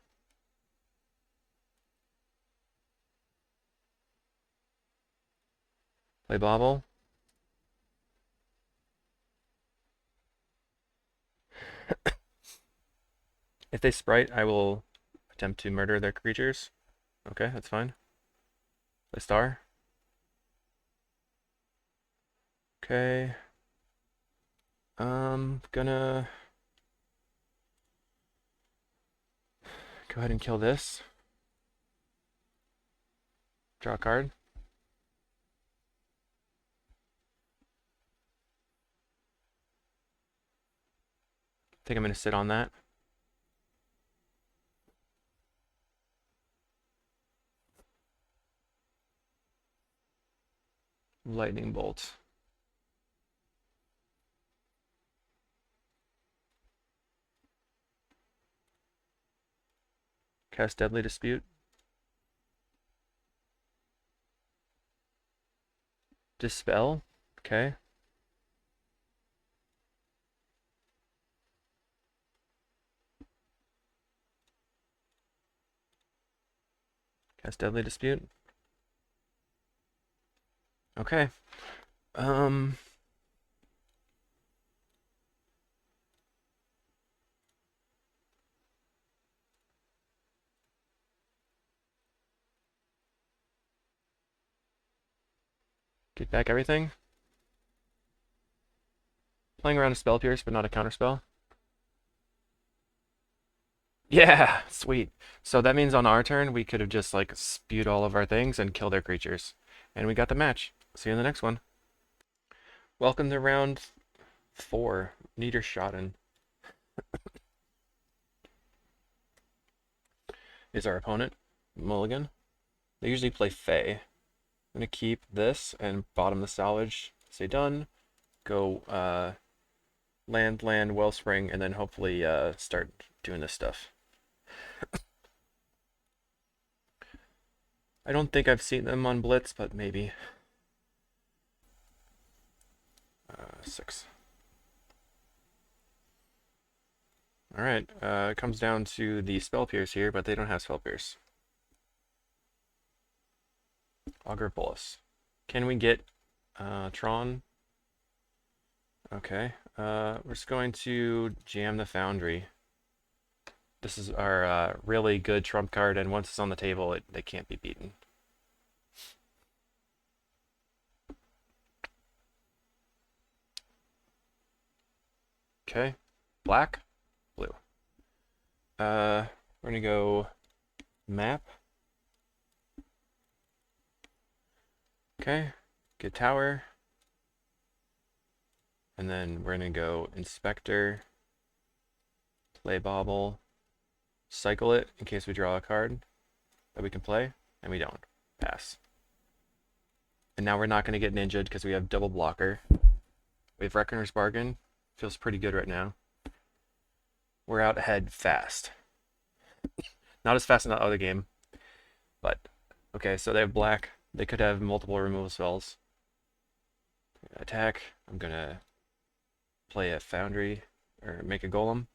Play Bobble. If they sprite, I will attempt to murder their creatures. Okay, that's fine. Play Star. Okay. Gonna go ahead and kill this. Draw a card. I think I'm gonna sit on that. Lightning Bolt. Cast Deadly Dispute. Dispel. Okay. Cast Deadly Dispute. Okay. Get back everything. Playing around a Spell Pierce, but not a counterspell. Yeah, sweet. So that means on our turn, we could have just like spewed all of our things and killed their creatures. And we got the match. See you in the next one. Welcome to round 4, Niederschaden. Is our opponent Mulligan? They usually play Fae. I'm gonna keep this and bottom the salvage. Say done. Go land, wellspring, and then hopefully start doing this stuff. I don't think I've seen them on Blitz, but maybe. 6. Alright, it comes down to the Spell Pierce here, but they don't have Spell Pierce. Augur Bolus. Can we get Tron? Okay, we're just going to jam the Foundry. This is our really good trump card, and once it's on the table, they can't be beaten. Okay, black, blue. We're gonna go map. Okay, get tower. And then we're gonna go inspector, play bauble, cycle it in case we draw a card that we can play, and we don't. Pass. And now we're not gonna get ninja'd because we have double blocker. We have Reckoner's Bargain. Feels pretty good right now. We're out ahead fast. Not as fast in the other game, but okay, so they have black. They could have multiple removal spells. Attack. I'm gonna play a Foundry or make a Golem.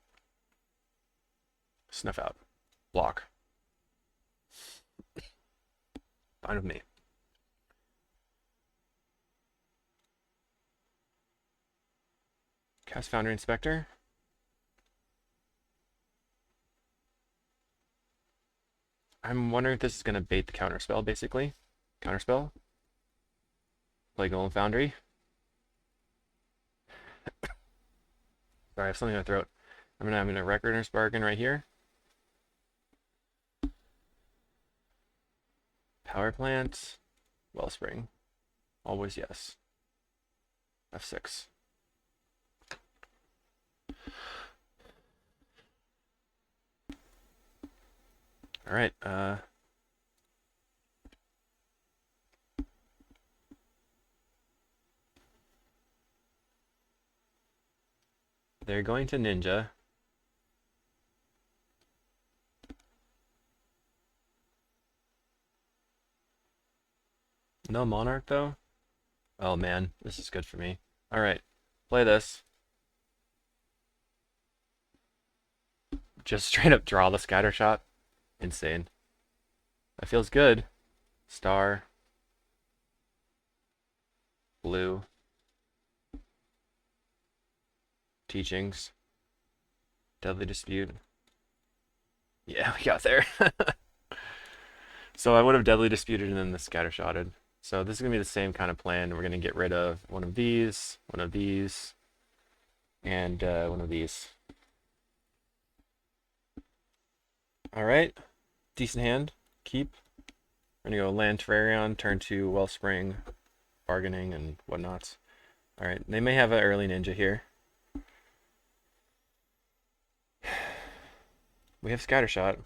Snuff out. Block. Fine with me. Cast Foundry Inspector. I'm wondering if this is going to bait the counterspell, basically. Counterspell. Play Golem Foundry. Sorry, I have something in my throat. I'm going to have a Reckoner's Bargain right here. Power Plant. Wellspring. Always yes. F6. Alright, they're going to ninja. No Monarch, though? Oh, man. This is good for me. Alright. Play this. Just straight up draw the scatter shot. Insane. That feels good. Star. Blue. Teachings. Deadly Dispute. Yeah, we got there. So I would have Deadly Disputed and then the Scattershotted. So this is going to be the same kind of plan. We're going to get rid of one of these, and one of these. Alright. Decent hand. Keep. We're going to go land Terrarion, turn to Wellspring, bargaining, and whatnots. Alright, they may have an early ninja here. We have Scattershot.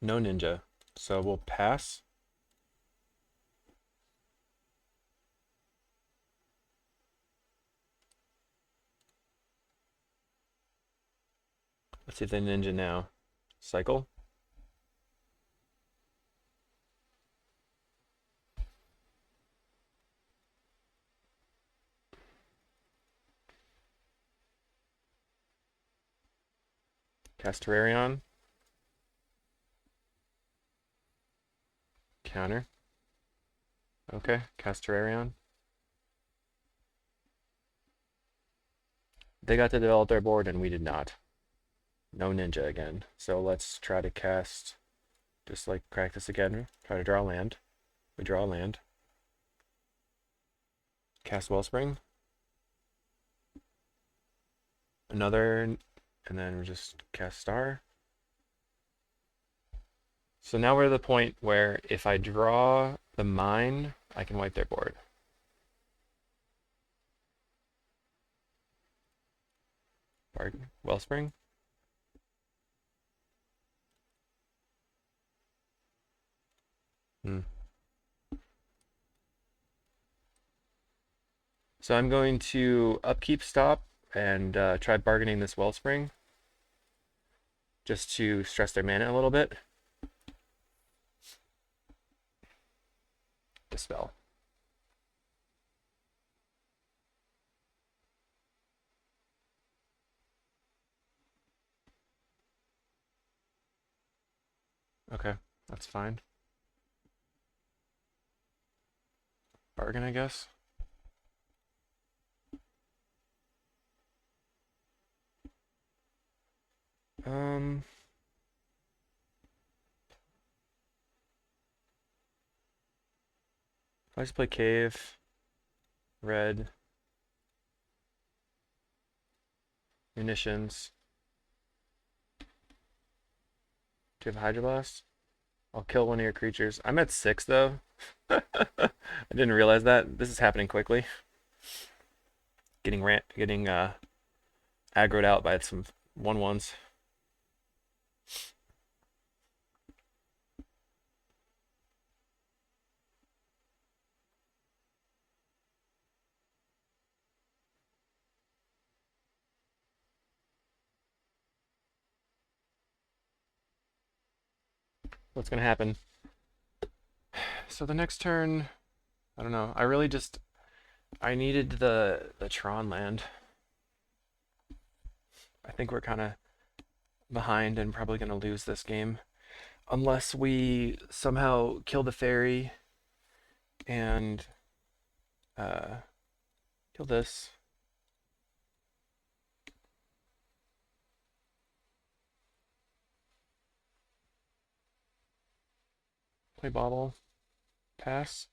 No ninja. So we'll pass. Let's see if they ninja now. Cycle. Cast Terrarion. Counter. Okay, cast Terrarion. They got to develop their board and we did not. No ninja again. So let's try to cast, just like practice again. Try to draw land. We draw land. Cast Wellspring. Another, and then we just cast Star. So now we're at the point where if I draw the mine, I can wipe their board. Pardon? Wellspring? Hmm. So I'm going to upkeep stop and try bargaining this Wellspring just to stress their mana a little bit. Dispel. Okay, that's fine. Bargain, I guess. Um, I just play cave, red, munitions. Do you have Hydroblast? I'll kill one of your creatures. I'm at 6 though. I didn't realize that. This is happening quickly. Getting aggroed out by some 1/1s. What's gonna happen? So the next turn, I don't know. I needed the Tron land. I think we're kind of behind and probably gonna lose this game unless we somehow kill the fairy and kill this. Play bobble. Pass.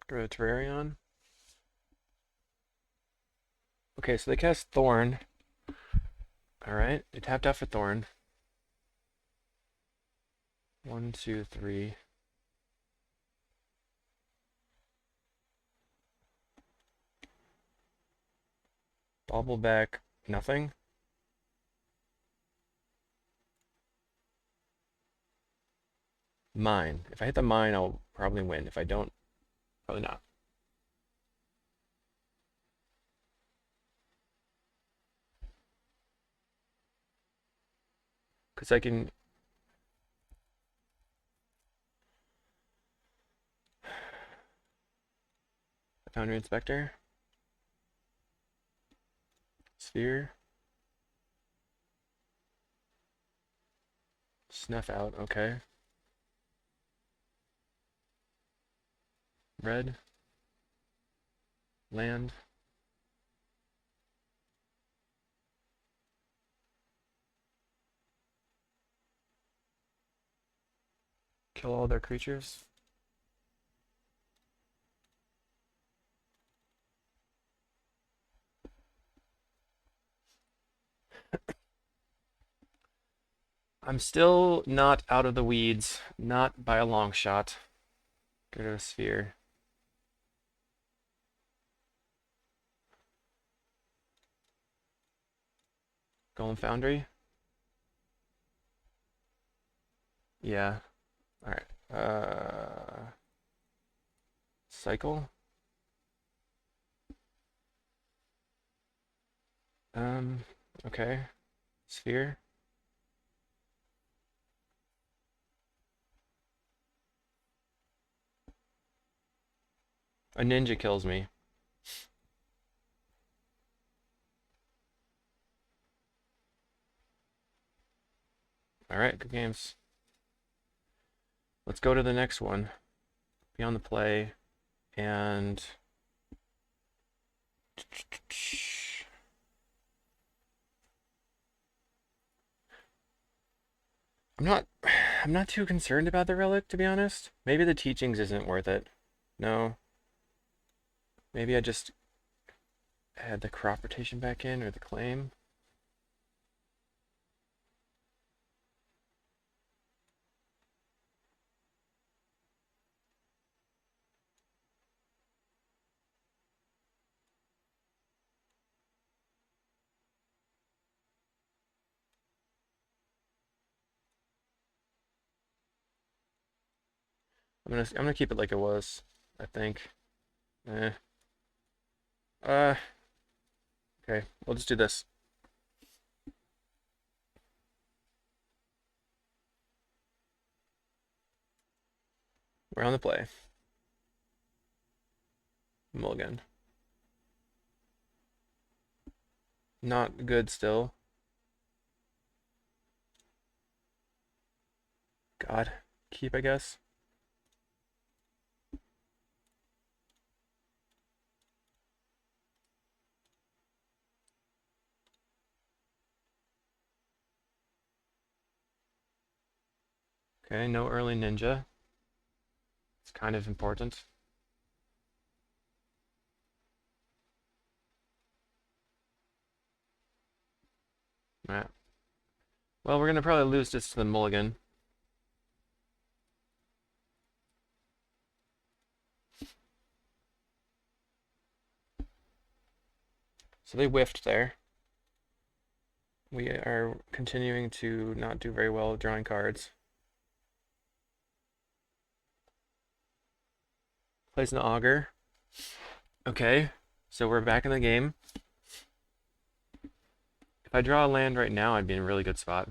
Go to Terrarion. Okay, so they cast Thorn. Alright, they tapped out for Thorn. 1, 2, 3. Bobble back. Nothing. Mine. If I hit the mine, I'll probably win. If I don't, probably not. Because I can... Foundry Inspector. Sphere. Snuff out, okay. Red. Land. Kill all their creatures. I'm still not out of the weeds. Not by a long shot. Go to a sphere. Golem Foundry. Yeah. Alright. Cycle. Okay. Sphere. A ninja kills me. Alright, good games. Let's go to the next one. Be on the play. And... I'm not too concerned about the relic, to be honest. Maybe the teachings isn't worth it. No. Maybe I just add the crop rotation back in, or the claim. I'm gonna keep it like it was, I think. Eh. Uh, okay, we'll just do this. We're on the play. Mulligan. Not good still. God. Keep, I guess. Okay, no early ninja. It's kind of important. Alright. Well, we're gonna probably lose this to the mulligan. So they whiffed there. We are continuing to not do very well drawing cards. Plays an auger. Okay, so we're back in the game. If I draw a land right now, I'd be in a really good spot.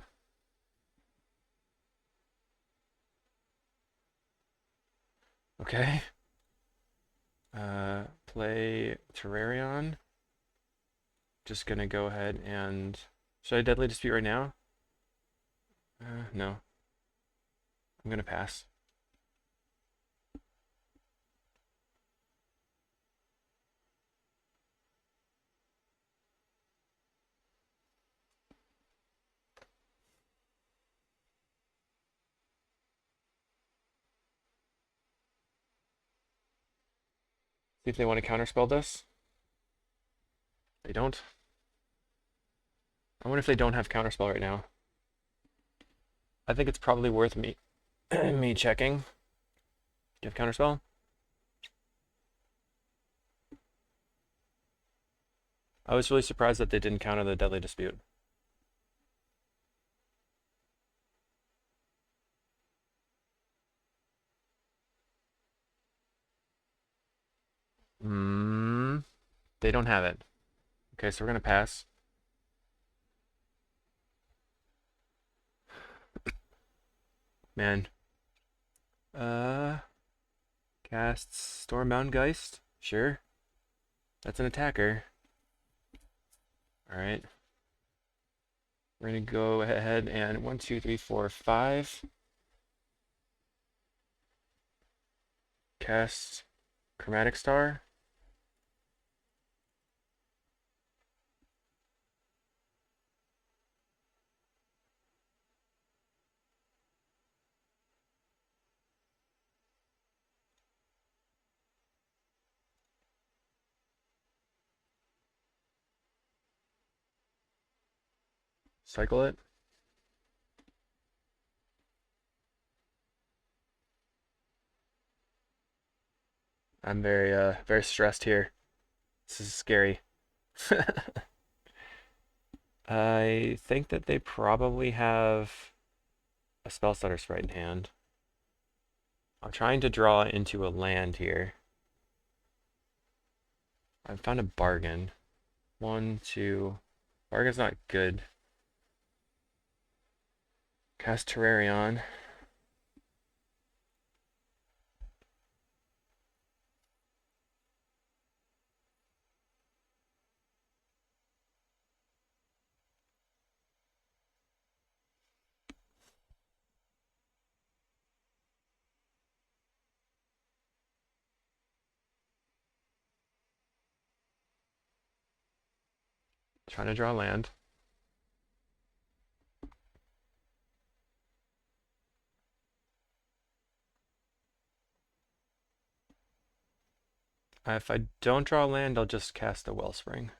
Okay. Play Terrarion. Just gonna go ahead and... Should I Deadly Dispute right now? No. I'm gonna pass. See if they want to counterspell this. They don't. I wonder if they don't have counterspell right now. I think it's probably worth me me checking. Do you have counterspell? I was really surprised that they didn't counter the Deadly Dispute. They don't have it. Okay, so we're gonna pass. Man. Casts Stormbound Geist. Sure. That's an attacker. Alright. We're gonna go ahead and 1, 2, 3, 4, 5. Cast Chromatic Star. Cycle it. I'm very stressed here. This is scary. I think that they probably have a Spellstutter Sprite in hand. I'm trying to draw into a land here. I've found a bargain. 1, 2. Bargain's not good. Cast Terrarion. Trying to draw land. If I don't draw land, I'll just cast a Wellspring.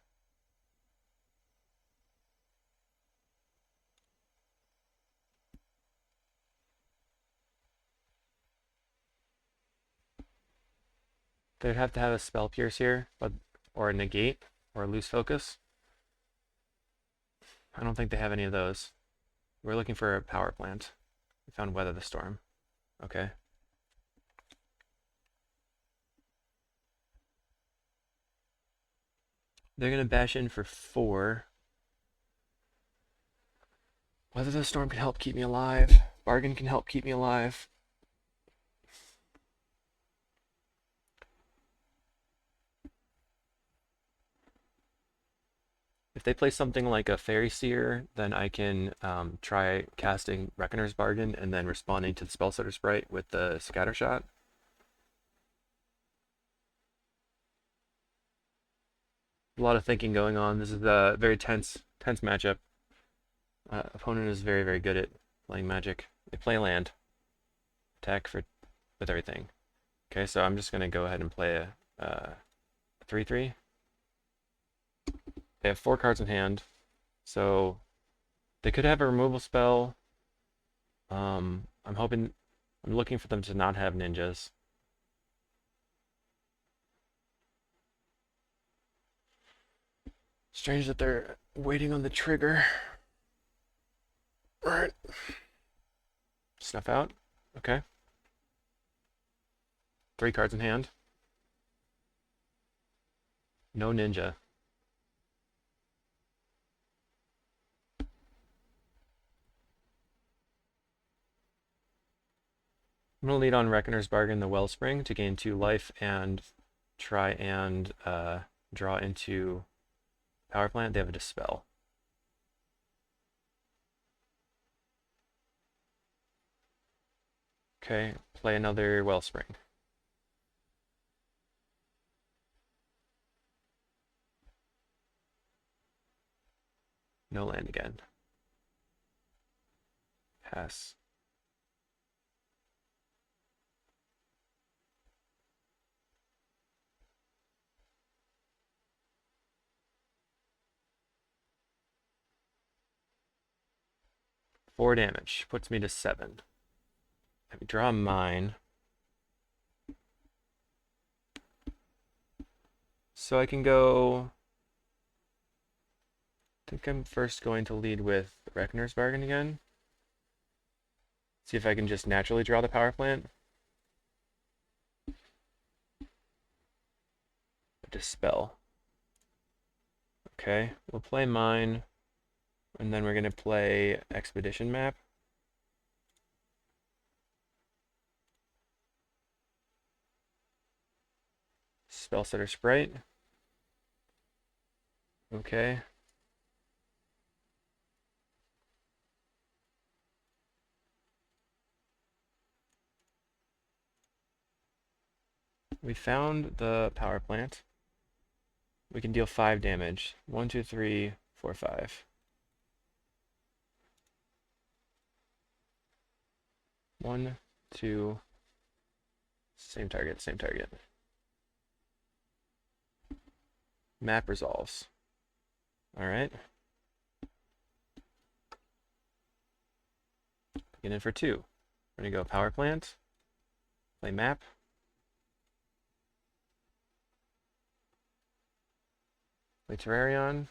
They'd have to have a Spell Pierce here, or a Negate, or a Loose Focus. I don't think they have any of those. We're looking for a power plant. We found Weather the Storm. Okay. They're going to bash in for 4. Weather the Storm can help keep me alive. Bargain can help keep me alive. If they play something like a Fairy Seer, then I can try casting Reckoner's Bargain and then responding to the Spellsetter Sprite with the Scatter Shot. A lot of thinking going on. This is a very tense matchup. Opponent is very, very good at playing Magic. They play land. Attack with everything. Okay, so I'm just going to go ahead and play a 3/3. They have 4 cards in hand, so they could have a removal spell. I'm looking for them to not have ninjas. Strange that they're waiting on the trigger. Alright. Snuff out. Okay. 3 cards in hand. No ninja. I'm going to lead on Reckoner's Bargain, the Wellspring, to gain 2 life and try and draw into power plant. They have a Dispel. Okay, play another Wellspring. No land again. Pass. Four damage, puts me to 7. Let me draw mine. So I can go... I think I'm first going to lead with Reckoner's Bargain again. See if I can just naturally draw the power plant. Dispel. Okay, we'll play mine, and then we're going to play Expedition Map. Spellsetter Sprite. Okay. We found the power plant. We can deal 5 damage. 1, 2, 3, 4, 5. 1, 2. Same target, same target. Map resolves. Alright. Get in for 2. We're going to go power plant. Play map. Play Terrarion.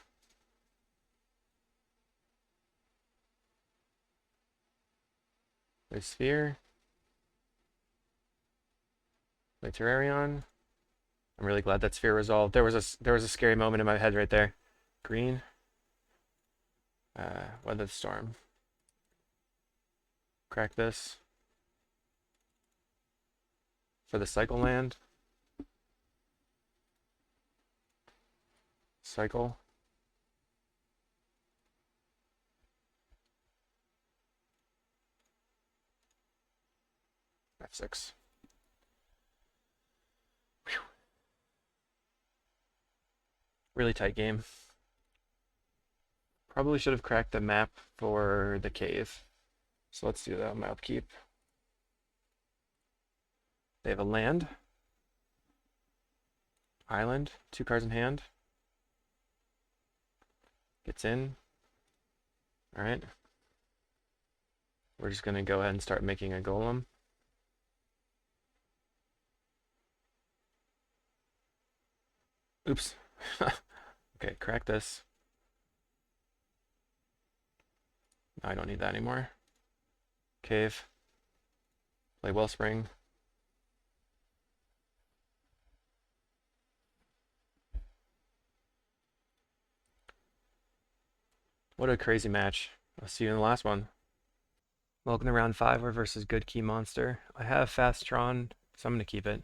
Play Sphere. Play Terrarion. I'm really glad that Sphere resolved. There was a scary moment in my head right there. Green. Weather the Storm. Crack this. For the cycle land. Cycle. F6. Whew. Really tight game. Probably should have cracked the map for the cave. So let's do that on my upkeep. They have a land. Island, 2 cards in hand. Gets in. Alright. We're just going to go ahead and start making a golem. Oops. Okay, crack this. No, I don't need that anymore. Cave. Play Wellspring. What a crazy match. I'll see you in the last one. Welcome to round 5. We're versus Good Key Monster. I have fast Tron, so I'm going to keep it.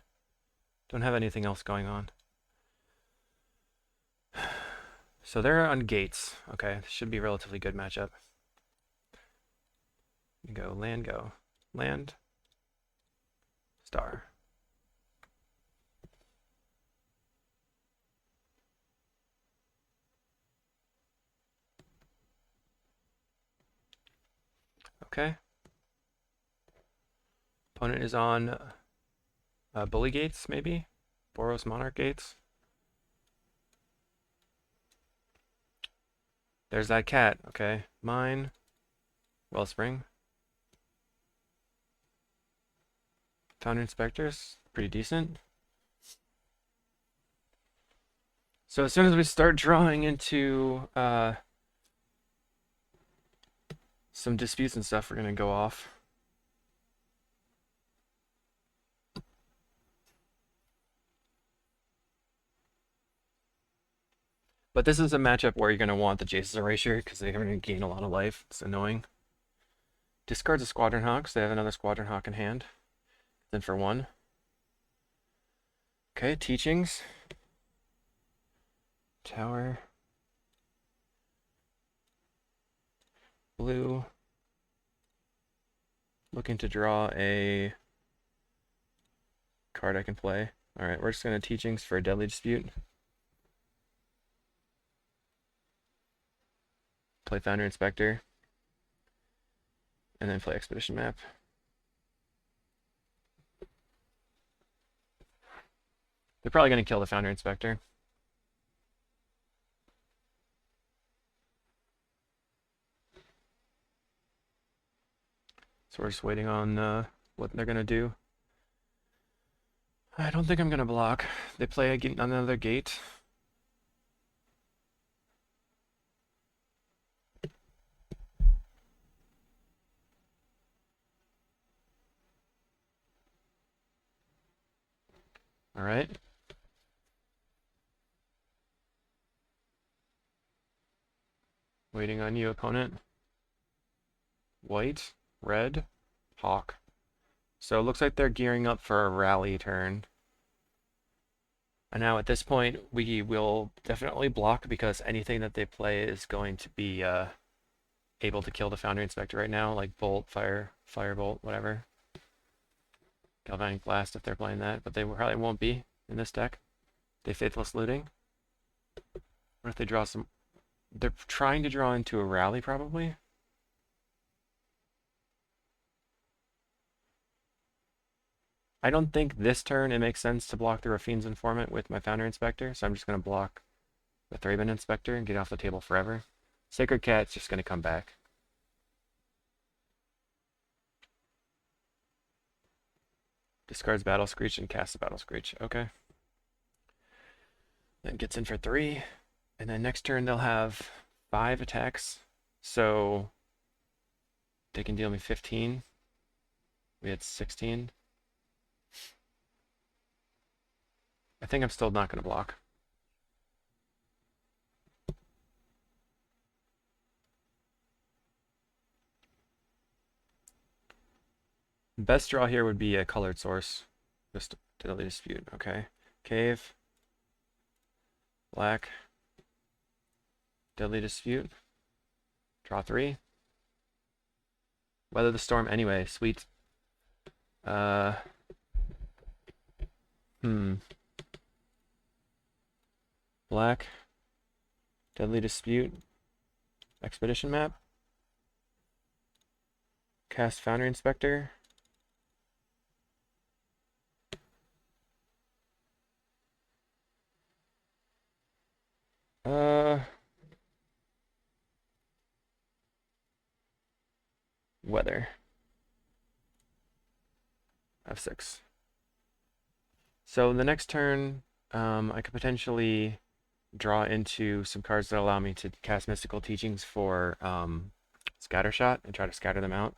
Don't have anything else going on. So they're on gates. Okay, this should be a relatively good matchup. Go. Land. Star. Okay. Opponent is on Bully Gates, maybe? Boros Monarch Gates. There's that cat. Okay. Mine. Wellspring. Founder Inspectors. Pretty decent. So as soon as we start drawing into some disputes and stuff, we're going to go off. But this is a matchup where you're going to want the Jace's Erasure because they're going to gain a lot of life. It's annoying. Discards a Squadron Hawk, so they have another Squadron Hawk in hand. Then for 1. Okay, Teachings. Tower. Blue. Looking to draw a card I can play. Alright, we're just going to Teachings for a Deadly Dispute. Play Founder Inspector. And then play Expedition Map. They're probably going to kill the Founder Inspector. So we're just waiting on what they're going to do. I don't think I'm going to block. They play another gate. All right. Waiting on you, opponent. White, red, hawk. So it looks like they're gearing up for a rally turn. And now at this point, we will definitely block because anything that they play is going to be able to kill the Foundry Inspector right now, like Bolt, Firebolt, whatever. Galvanic Blast if they're playing that, but they probably won't be in this deck. They Faithless Looting. What if they draw some... They're trying to draw into a rally, probably. I don't think this turn it makes sense to block the Raffine's Informant with my Founder Inspector, so I'm just going to block the Thraben Inspector and get off the table forever. Sacred Cat's just going to come back. Discards Battle Screech and casts a Battle Screech. Okay. Then gets in for 3. And then next turn they'll have 5 attacks. So they can deal me 15. We had 16. I think I'm still not going to block. Best draw here would be a colored source. Just Deadly Dispute. Okay. Cave. Black. Deadly Dispute. Draw 3. Weather the Storm anyway. Sweet. Black. Deadly Dispute. Expedition Map. Cast Founder Inspector. Uh, weather. F6. So the next turn, I could potentially draw into some cards that allow me to cast Mystical Teachings for Scatter Shot and try to scatter them out.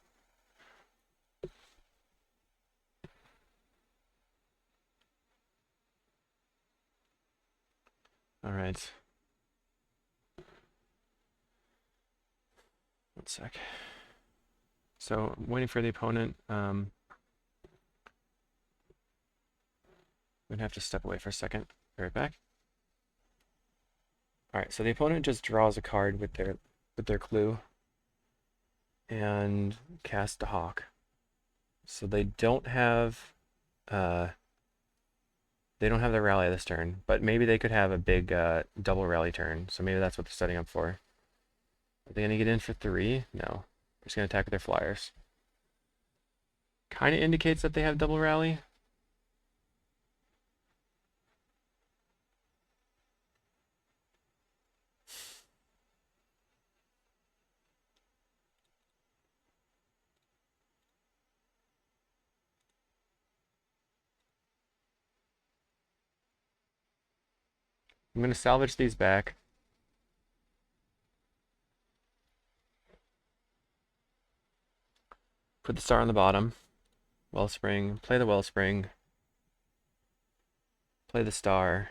All right. One sec. So I'm waiting for the opponent. I'm gonna have to step away for a second. Be right back. All right. So the opponent just draws a card with their clue and cast a hawk. So they don't have their rally this turn, but maybe they could have a big double rally turn. So maybe that's what they're setting up for. Are they gonna get in for 3? No. They're just gonna attack with their flyers. Kind of indicates that they have double rally. I'm gonna salvage these back. Put the star on the bottom. Wellspring. Play the Wellspring. Play the star.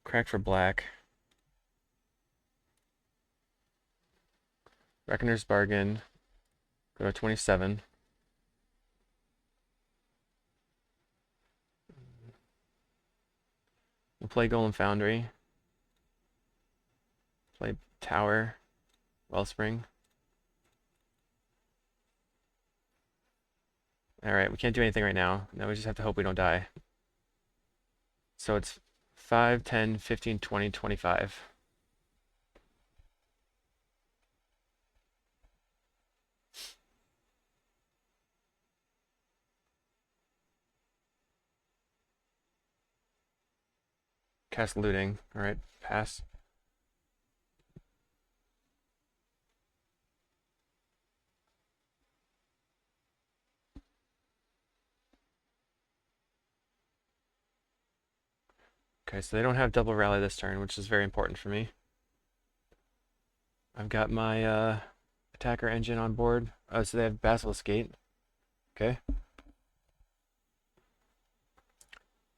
Crack for black. Reckoner's Bargain. Go to 27. We'll play Golem Foundry. Play Tower. Wellspring. Alright, we can't do anything right now. Now we just have to hope we don't die. So it's 5, 10, 15, 20, 25. Cast Looting. Alright, pass. Okay, so they don't have double rally this turn, which is very important for me. I've got my attacker engine on board. Oh, so they have Basilisk Gate. Okay.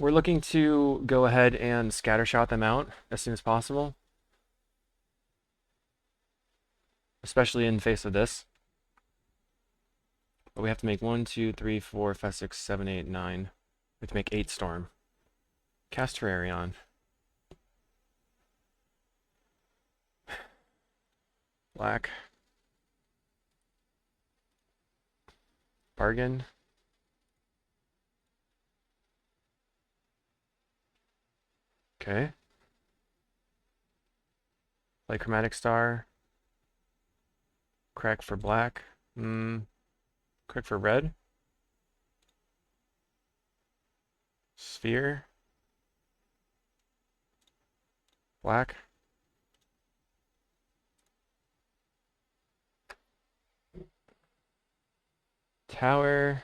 We're looking to go ahead and scattershot them out as soon as possible, especially in face of this. But we have to make 1, 2, 3, 4, 5, 6, 7, 8, 9. We have to make 8 storm. Cast Terrarion. Black. Bargain. Okay. Play Chromatic Star. Crack for black. Crack for red. Sphere. Black. Tower.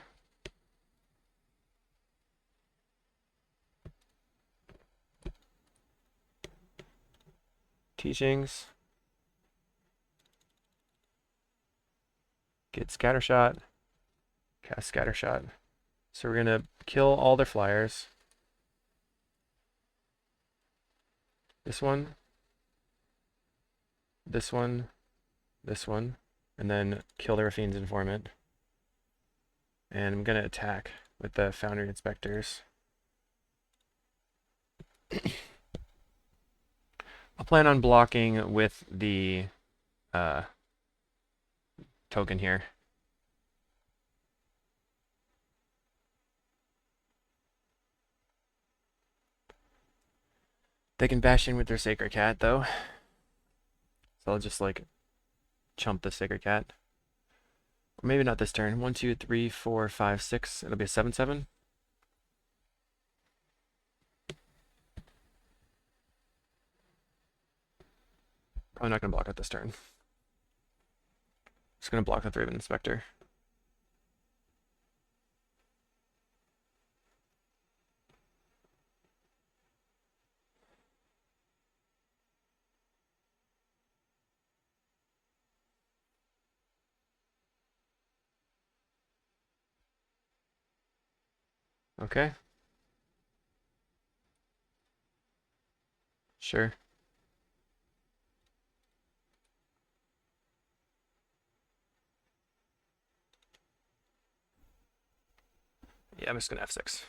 Teachings. Get Scattershot. Cast Scattershot. So we're gonna kill all their flyers. This one. This one. This one. And then kill the Raffine's Informant. And I'm gonna attack with the Foundry Inspectors. I'll plan on blocking with the token here. They can bash in with their Sacred Cat, though. So I'll just, like, chump the Sacred Cat. Or maybe not this turn. 1, 2, 3, 4, 5, 6. It'll be a 7/7. Probably not going to block it this turn. Just going to block the 3-bit inspector. Okay. Sure. Yeah, I'm just going to F6. It's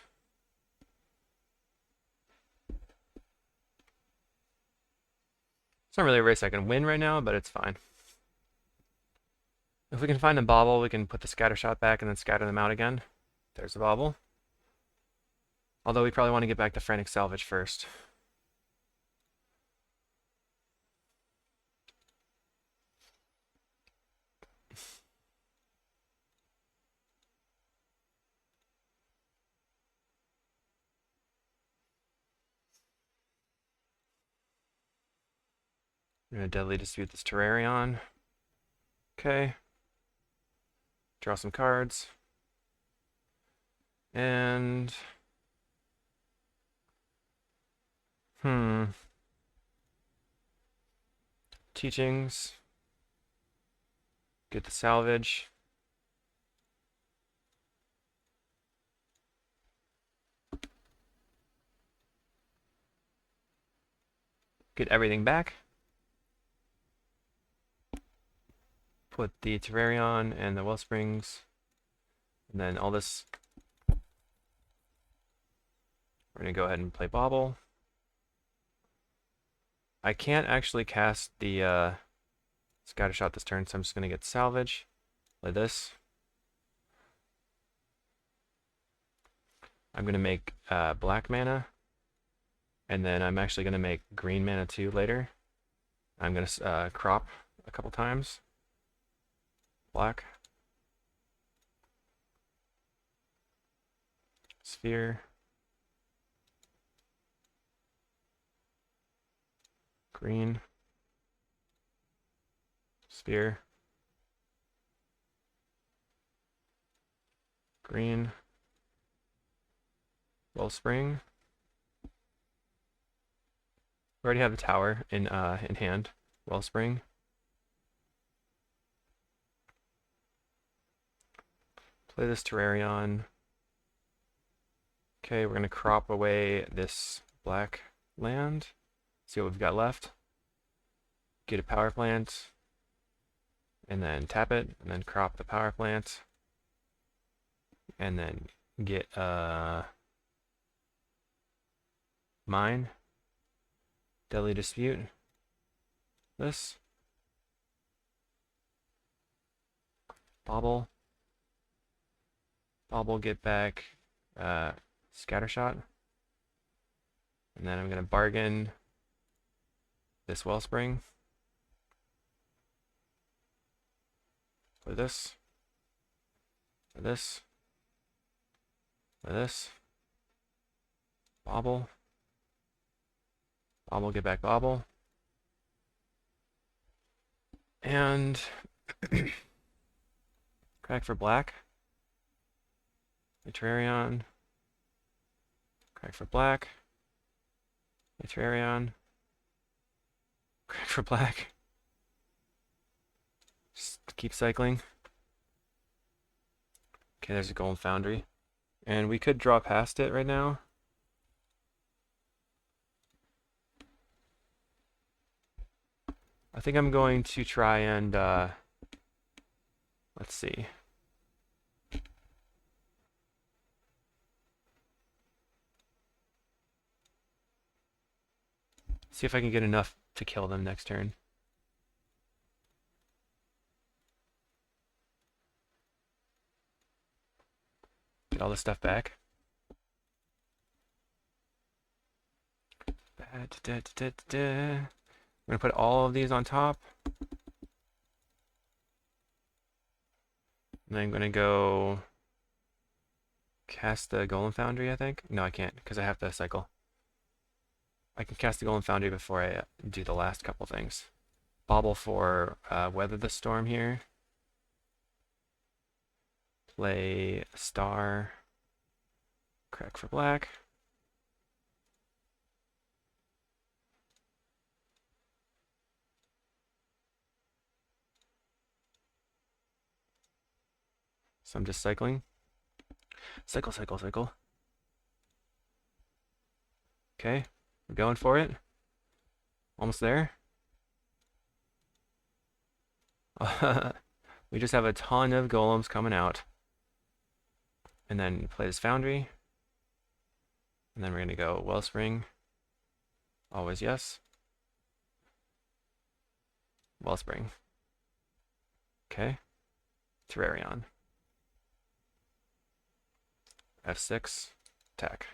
not really a race I can win right now, but it's fine. If we can find a bobble, we can put the scatter shot back and then scatter them out again. There's the bobble. Although we probably want to get back to frantic salvage first. I'm going to deadly dispute this Terrarion. Okay. Draw some cards. And... Teachings. Get the salvage. Get everything back. Put the Terrarion and the Wellsprings. And then all this. We're going to go ahead and play Bobble. I can't actually cast the Scatter Shot this turn, so I'm just going to get Salvage. Play this. I'm going to make black mana. And then I'm actually going to make green mana too later. I'm going to crop a couple times. Black. Sphere. Green. Sphere. Green. Wellspring. We already have the tower in hand. Wellspring. Play this Terrarion. Okay, we're gonna crop away this black land. See what we've got left. Get a power plant. And then tap it, and then crop the power plant. And then get mine. Deadly dispute. This. Bobble. Bobble, get back Scattershot. And then I'm going to bargain this Wellspring. For this. For this. For this. Bobble. Bobble, get back Bobble. And crack for black. Terrarion. Crack for black. Terrarion. Crack for black. Just keep cycling. Okay, there's a Golden Foundry. And we could draw past it right now. I think I'm going to try and, let's see. See if I can get enough to kill them next turn. Get all this stuff back. I'm going to put all of these on top. And then I'm going to go cast the Golem Foundry, I think. No, I can't, because I have to cycle. I can cast the Golem Foundry before I do the last couple things. Bobble for Weather the Storm here. Play Star. Crack for black. So I'm just cycling. Cycle, cycle, cycle. Okay, we're going for it. Almost there. We just have a ton of golems coming out. And then play this Foundry. And then we're going to go Wellspring. Always yes. Wellspring. Okay. Terrarion. F6. Attack.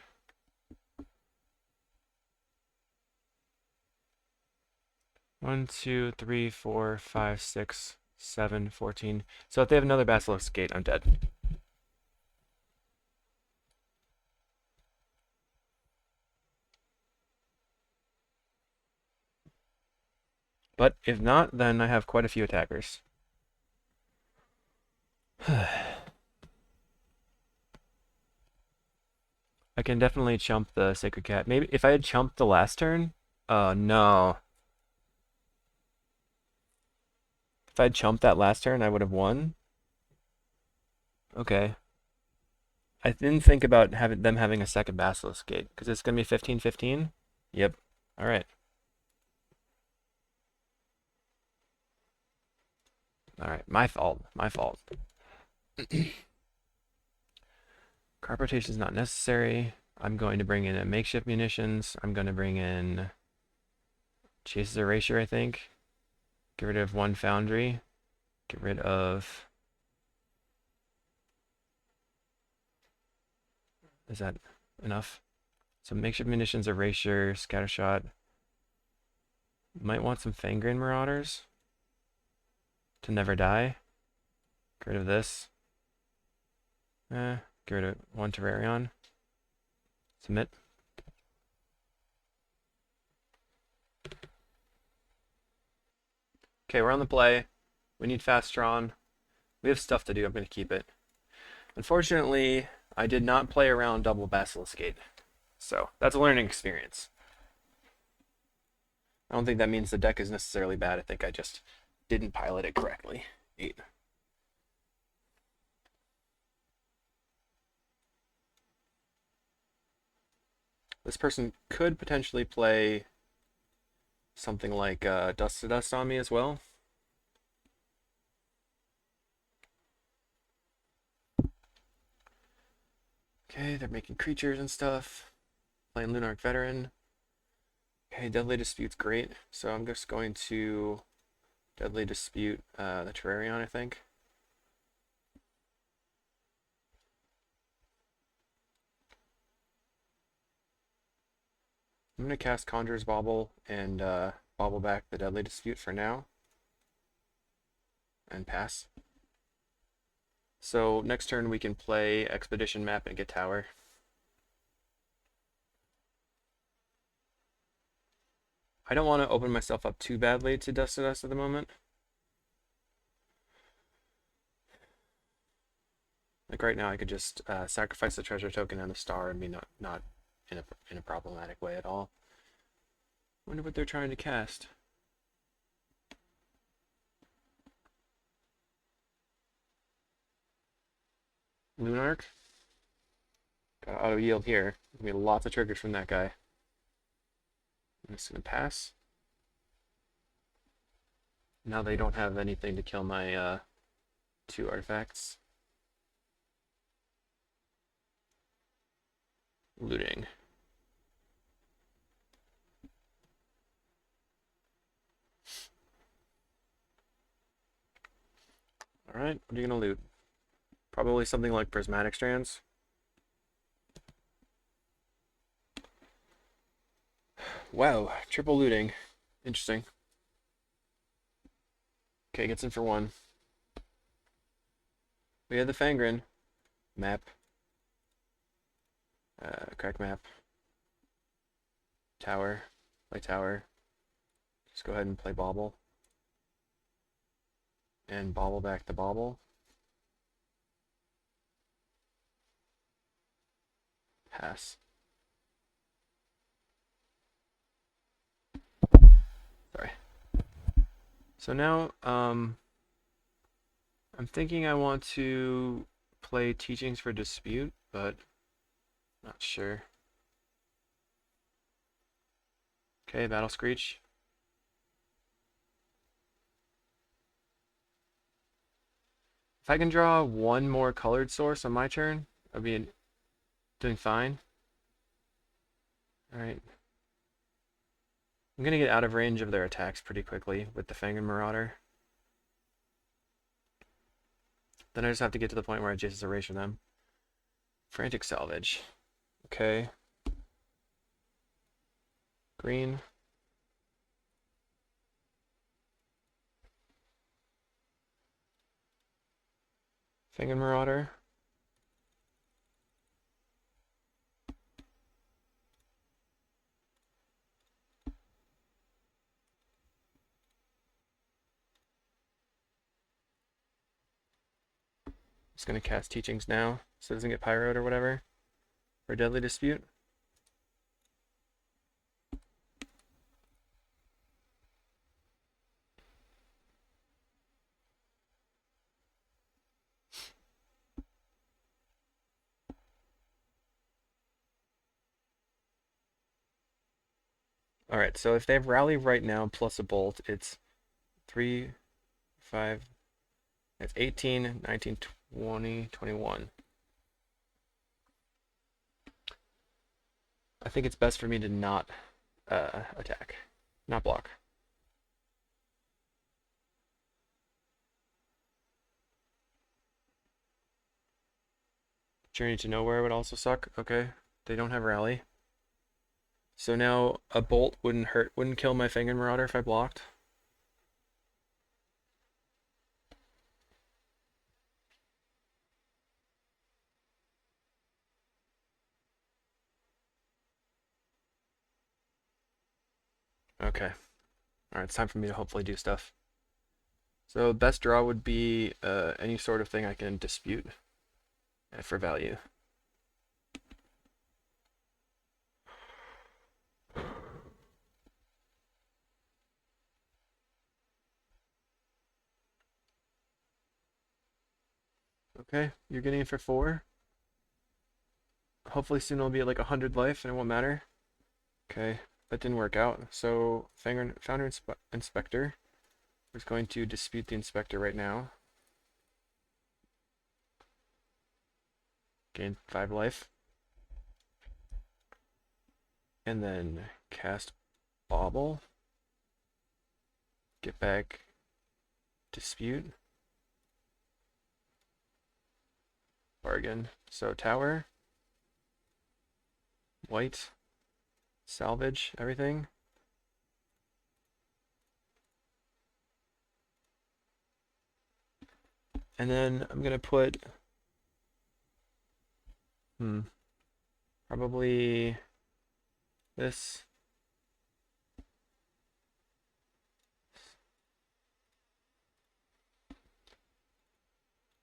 One, two, three, 4, 5, 6, 7, 14. So if they have another Basilisk Gate, I'm dead. But if not, then I have quite a few attackers. I can definitely chump the Sacred Cat. Maybe if I had chumped the last turn. No. If I'd chumped that last turn, I would have won. Okay. I didn't think about them having a second Basilisk Gate, because it's going to be 15-15. Yep. All right. All right. My fault. My fault. Crop rotation is not necessary. I'm going to bring in a makeshift munitions. I'm going to bring in Chase's Erasure, I think. Get rid of one Foundry. Get rid of... Is that enough? So makeshift munitions, Erasure, Scattershot. Might want some Fangren Marauders to never die. Get rid of this. Get rid of one Terrarion. Submit. Okay, we're on the play. We need fast Tron. We have stuff to do. I'm going to keep it. Unfortunately, I did not play around double Basilisk Gate. So that's a learning experience. I don't think that means the deck is necessarily bad. I think I just didn't pilot it correctly. 8. This person could potentially play something like Dust to Dust on me as well. Okay, they're making creatures and stuff. Playing Lunarch Veteran. Okay, Deadly Dispute's great. So I'm just going to Deadly Dispute the Terrarion, I think. I'm going to cast Conjurer's Bauble and bobble back the Deadly Dispute for now. And pass. So next turn we can play Expedition Map and get Tower. I don't want to open myself up too badly to Dust at the moment. Like right now I could just sacrifice the treasure token and the star and be not in a problematic way at all. Wonder what they're trying to cast. Lunarch? Got auto yield here. There's gonna be lots of triggers from that guy. I'm just gonna pass. Now they don't have anything to kill my 2 artifacts. Looting. Alright, what are you gonna loot? Probably something like Prismatic Strands. Wow, triple looting. Interesting. Okay, gets in for 1. We have the Fangren. Map. Crack map. Tower. Play tower. Just go ahead and play Bauble. and bobble back the bobble. Pass. Sorry. So now, I'm thinking I want to play Teachings for Dispute, but not sure. Okay, Battle Screech. If I can draw one more colored source on my turn, I'll be doing fine. Alright. I'm gonna get out of range of their attacks pretty quickly with the Fang and Marauder. Then I just have to get to the point where I just erase them. Frantic Salvage. Okay. Green. Fang and Marauder. Just gonna cast Teachings now, so it doesn't get pyroed or whatever. For Deadly Dispute. Alright, so if they have Rally right now plus a Bolt, it's 3, 5, it's 18, 19, 20, 21. I think it's best for me to not attack, not block. Journey to Nowhere would also suck. Okay, they don't have Rally. So now a Bolt wouldn't kill my Fang and Marauder if I blocked. Okay. Alright, it's time for me to hopefully do stuff. So best draw would be any sort of thing I can dispute for value. Okay, you're getting it for 4. Hopefully soon I'll be at like 100 life and it won't matter. Okay, that didn't work out. So Founder Inspector is going to dispute the Inspector right now. Gain 5 life. And then cast Bauble. Get back Dispute. Bargain. So Tower. White. Salvage everything. And then I'm gonna put probably this.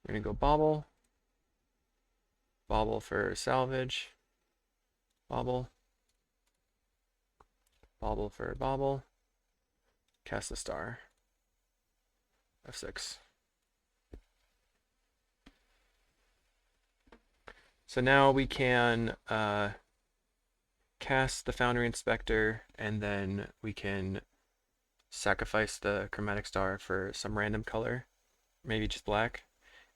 We're gonna go Bauble. Bauble for salvage. Bauble. Bauble for Bauble. Cast the star. F6. So now we can cast the Foundry Inspector, and then we can sacrifice the Chromatic Star for some random color, maybe just black,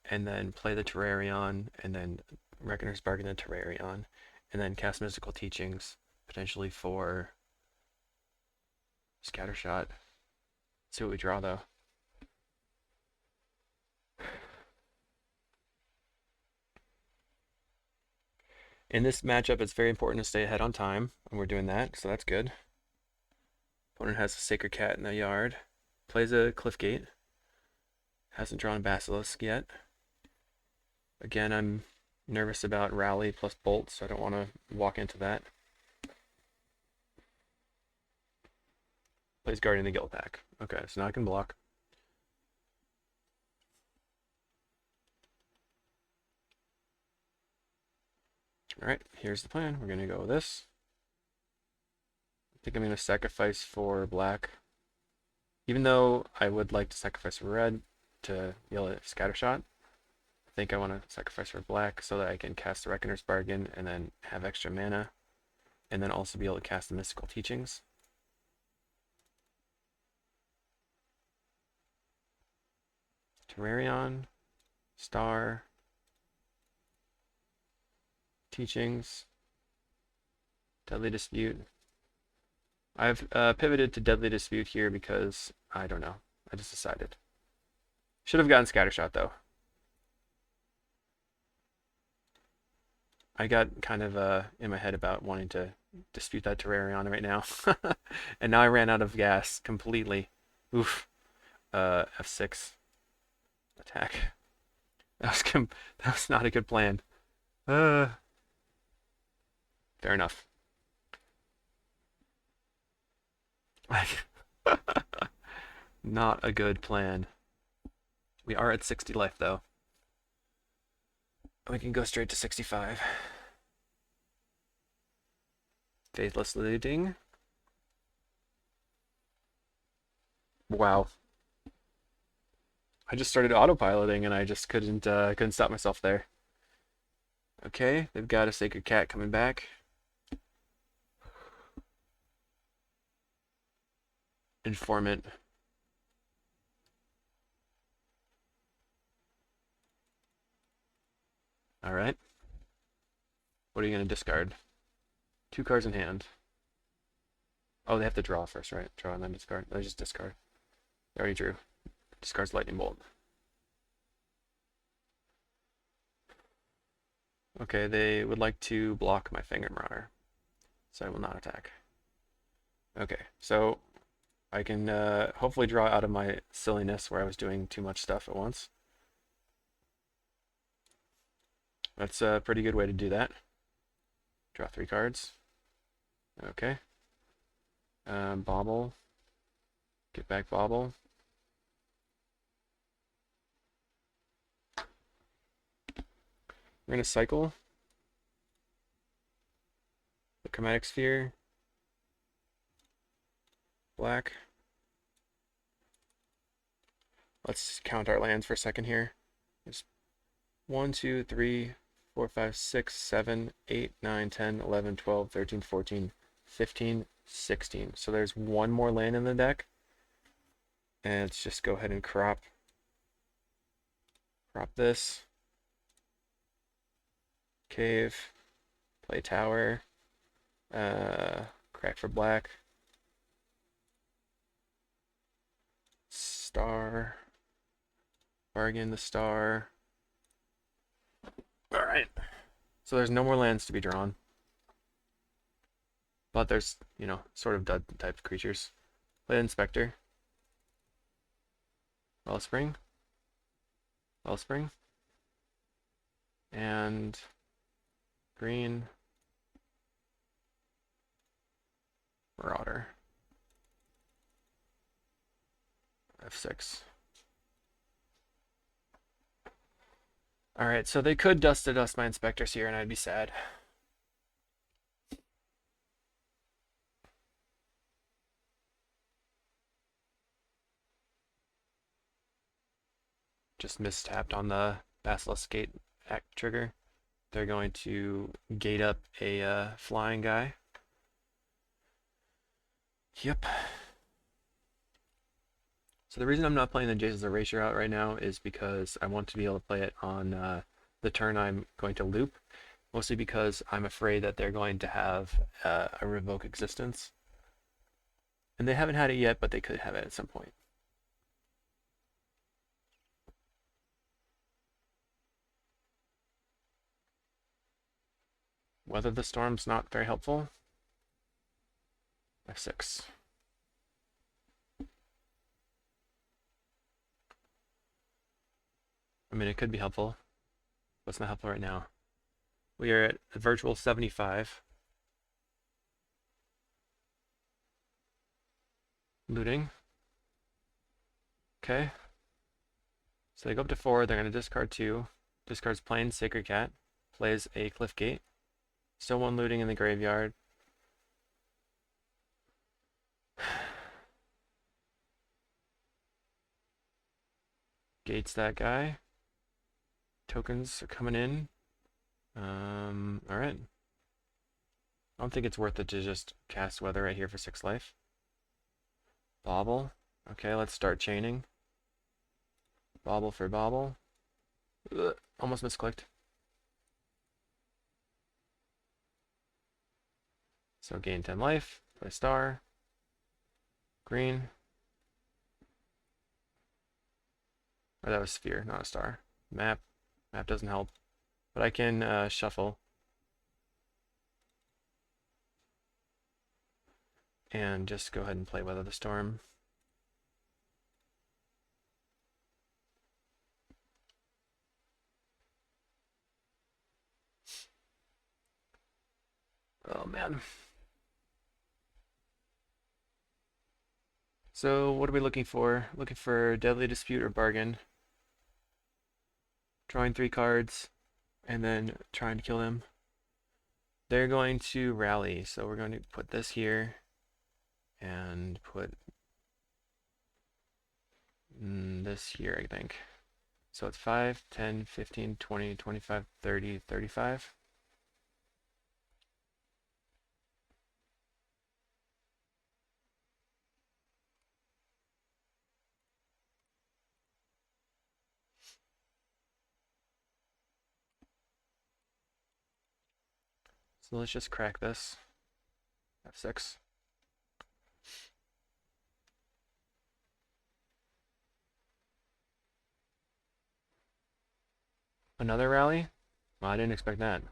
and then play the Terrarion, and then Reckoner's Bargain the Terrarion, and then cast Mystical Teachings, potentially for Scattershot. See what we draw though. In this matchup, it's very important to stay ahead on time, and we're doing that, so that's good. Opponent has a Sacred Cat in the yard. Plays a Cliffgate. Hasn't drawn Basilisk yet. Again, I'm nervous about Rally plus Bolt, so I don't want to walk into that. Plays Guardian of the Guild pack. Okay, so now I can block. Alright, here's the plan. We're going to go with this. I think I'm going to sacrifice for black. Even though I would like to sacrifice for red to yell at Scattershot, I think I want to sacrifice for black so that I can cast the Reckoner's Bargain and then have extra mana, and then also be able to cast the Mystical Teachings. Terrarion, Star, Teachings, Deadly Dispute. I've pivoted to Deadly Dispute here because, I don't know, I just decided. Should have gotten Scattershot though. I got kind of in my head about wanting to dispute that Terrarion right now. And now I ran out of gas completely. Oof. F6. Attack. That was not a good plan. Fair enough. Not a good plan. We are at 60 life though. We can go straight to 65. Faithless Looting. Wow. I just started autopiloting and I just couldn't stop myself there. Okay, they've got a Sacred Cat coming back. Informant. Alright. What are you going to discard? 2 cards in hand. Oh, they have to draw first, right? Draw and then discard. They just discard. They already drew. Discards Lightning Bolt. Okay, they would like to block my Finger Marauder, so I will not attack. Okay, so I can hopefully draw out of my silliness where I was doing too much stuff at once. That's a pretty good way to do that. Draw 3 cards. Okay. Bobble. Get back Bobble. We're going to cycle the Chromatic Sphere. Black. Let's count our lands for a second here. There's 1, 2, 3, 4, 5, 6, 7, 8, 9, 10, 11, 12, 13, 14, 15, 16. So there's one more land in the deck. And let's just go ahead and crop this. Cave. Play tower. Crack for black. Star. Bargain the star. Alright. So there's no more lands to be drawn. But there's, sort of dud type creatures. Play Inspector. Wellspring. Wellspring. And green. Marauder. F6. Alright, so they could dust to dust my inspectors here and I'd be sad. Just mistapped on the Basilisk Gate Act trigger. They're going to gate up a flying guy. Yep. So the reason I'm not playing the Jace's Erasure out right now is because I want to be able to play it on the turn I'm going to loop. Mostly because I'm afraid that they're going to have a Revoke Existence. And they haven't had it yet, but they could have it at some point. Weather the Storm's not very helpful. F6. I mean, it could be helpful, but it's not helpful right now. We are at a virtual 75. Looting. Okay. So they go up to 4, they're going to discard 2. Discards Plains Sacred Cat. Plays a Cliff Gate. Still one looting in the graveyard. Gates that guy. Tokens are coming in. Alright. I don't think it's worth it to just cast Weather right here for 6 life. Bobble. Okay, let's start chaining. Bobble for bobble. Ugh, almost misclicked. So gain 10 life. Play star. Green. Or that was sphere, not a star. Map. Map doesn't help. But I can shuffle. And just go ahead and play Weather the Storm. Oh man. So what are we looking for? Looking for Deadly Dispute or Bargain. Drawing 3 cards and then trying to kill them. They're going to rally, so we're going to put this here and put this here, I think. So it's 5, 10, 15, 20, 25, 30, 35. So let's just crack this. F6. Another rally? Well, I didn't expect that.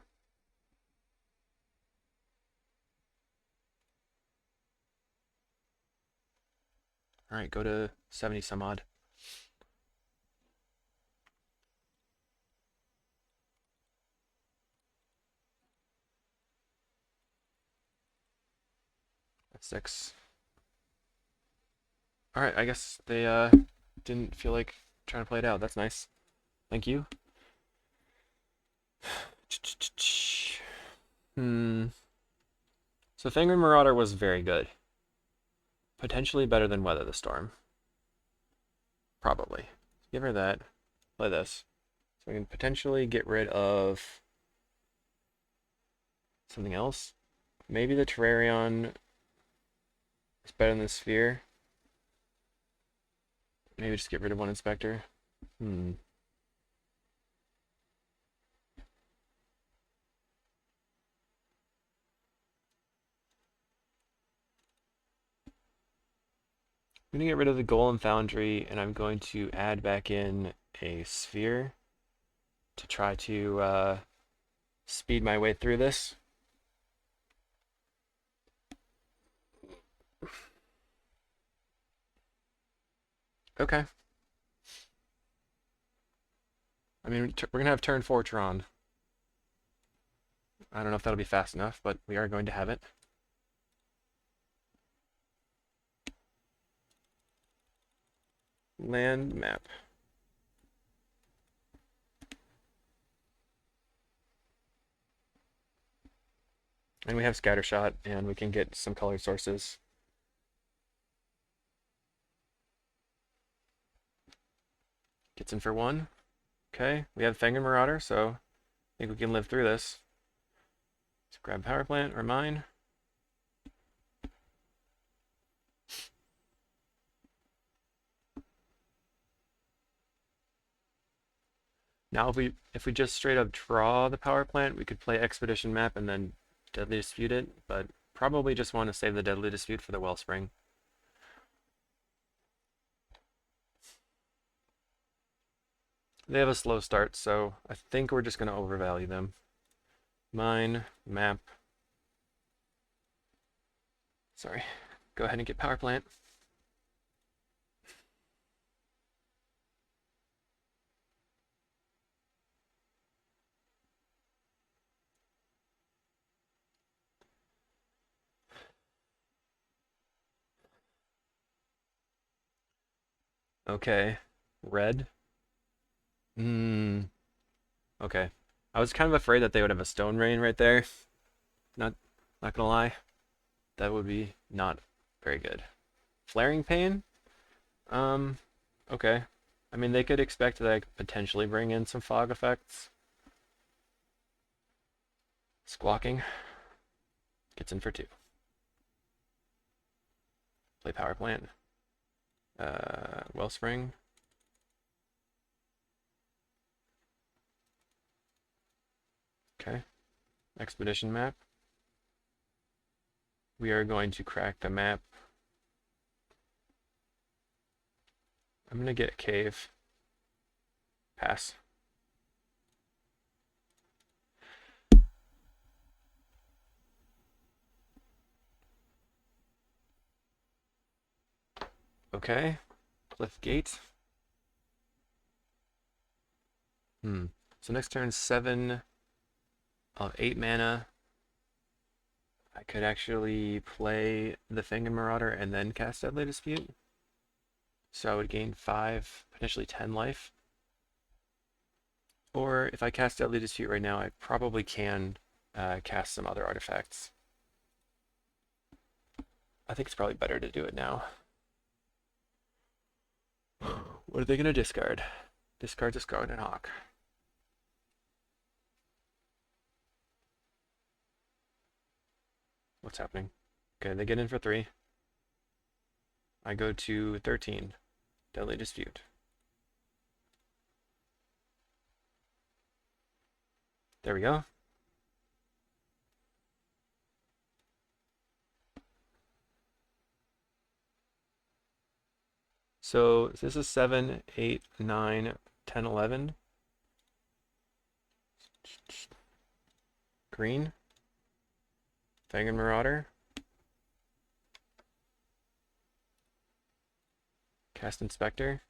Alright, go to 70 some odd. F6. Alright, I guess they didn't feel like trying to play it out. That's nice. Thank you. So Fangren Marauder was very good. Potentially better than Weather the Storm. Probably. Give her that. Play this. So we can potentially get rid of something else. Maybe the Terrarion is better than the Sphere. Maybe just get rid of one Inspector. I'm going to get rid of the Golem Foundry, and I'm going to add back in a Sphere to try to speed my way through this. Okay. I mean, we're going to have turn 4 Tron. I don't know if that'll be fast enough, but we are going to have it. Land map. And we have Scattershot, and we can get some colored sources. Gets in for 1. Okay, we have Fangren Marauder, so I think we can live through this. Let's grab Power Plant or mine. Now if we just straight up draw the Power Plant, we could play Expedition Map and then Deadly Dispute it, but probably just want to save the Deadly Dispute for the Wellspring. They have a slow start, so I think we're just going to overvalue them. Mine, map. Sorry. Go ahead and get Power Plant. Okay. Red. Okay. I was kind of afraid that they would have a Stone Rain right there. Not gonna lie, that would be not very good. Flaring Pain? Okay. I mean, they could expect that I could potentially bring in some fog effects. Squawking gets in for 2. Play Power Plant. Wellspring. Okay. Expedition map. We are going to crack the map. I'm gonna get a cave. Pass. Okay. Cliff Gate. So next turn 7 of 8 mana. I could actually play the Fanged Marauder and then cast Deadly Dispute. So I would gain 5, potentially 10 life. Or if I cast Deadly Dispute right now, I probably can cast some other artifacts. I think it's probably better to do it now. What are they going to discard? Discard and Hawk. What's happening? Okay, they get in for 3. I go to 13. Deadly Dispute. There we go. So this is 7, 8, 9, 10, 11. Green. Fanged Marauder. Cast Inspector.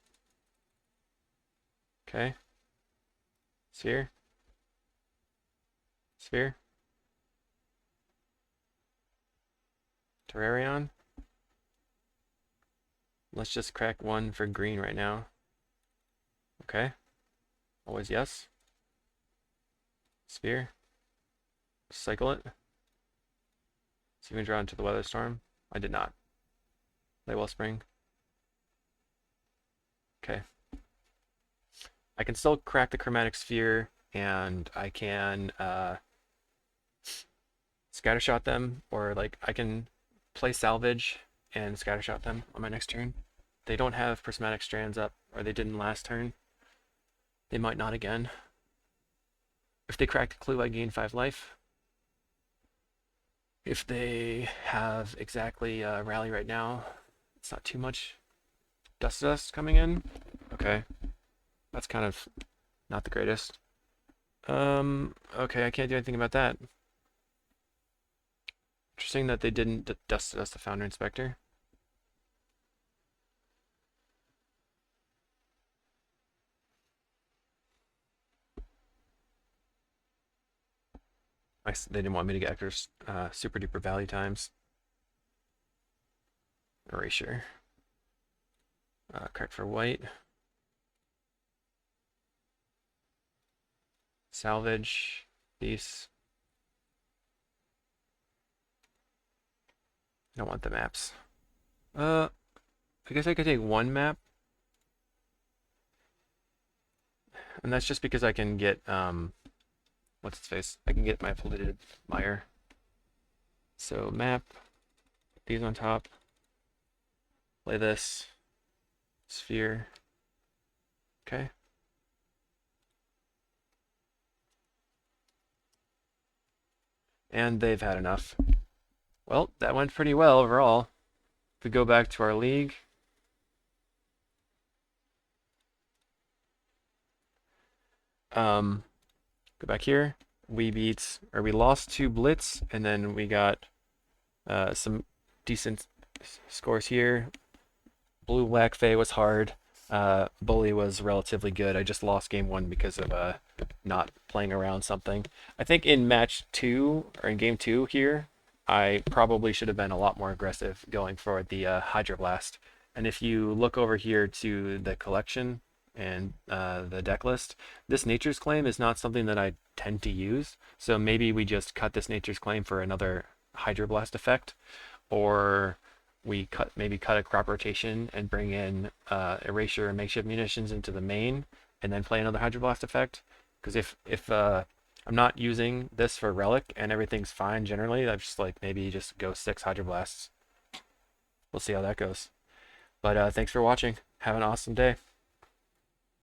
Okay. Sphere. Sphere. Terrarion. Let's just crack 1 for green right now. Okay. Always yes. Sphere. Cycle it. See if we can draw into the Weather Storm. I did not. Play Wellspring. Okay. I can still crack the Chromatic Sphere, and I can Scattershot them, or like I can play Salvage and Scattershot them on my next turn. They don't have Prismatic Strands up, or they didn't last turn. They might not again. If they crack the clue, I gain 5 life. If they have exactly Rally right now, it's not too much dust coming in. Okay. That's kind of not the greatest. Okay, I can't do anything about that. Interesting that they didn't dust the Founder Inspector. They didn't want me to get extra super duper value times. Erasure. Crack for white. Salvage. These. I don't want the maps. I guess I could take 1 map. And that's just because I can get, what's its face? I can get my polluted mire. So map, these on top. Play this. Sphere. Okay. And they've had enough. Well, that went pretty well overall. If we go back to our league. Go back here. We lost to Blitz, and then we got some decent scores here. Blue Black Fae was hard. Bully was relatively good. I just lost game 1 because of not playing around something. I think in match 2 or in game 2 here, I probably should have been a lot more aggressive going for the Hydroblast. And if you look over here to the collection, in the deck list. This Nature's Claim is not something that I tend to use, so maybe we just cut this Nature's Claim for another Hydroblast effect, or we maybe cut a crop rotation and bring in Erasure and Makeshift Munitions into the main, and then play another Hydroblast effect. Because if I'm not using this for Relic and everything's fine generally, I'm just like maybe just go 6 Hydroblasts. We'll see how that goes. But thanks for watching. Have an awesome day.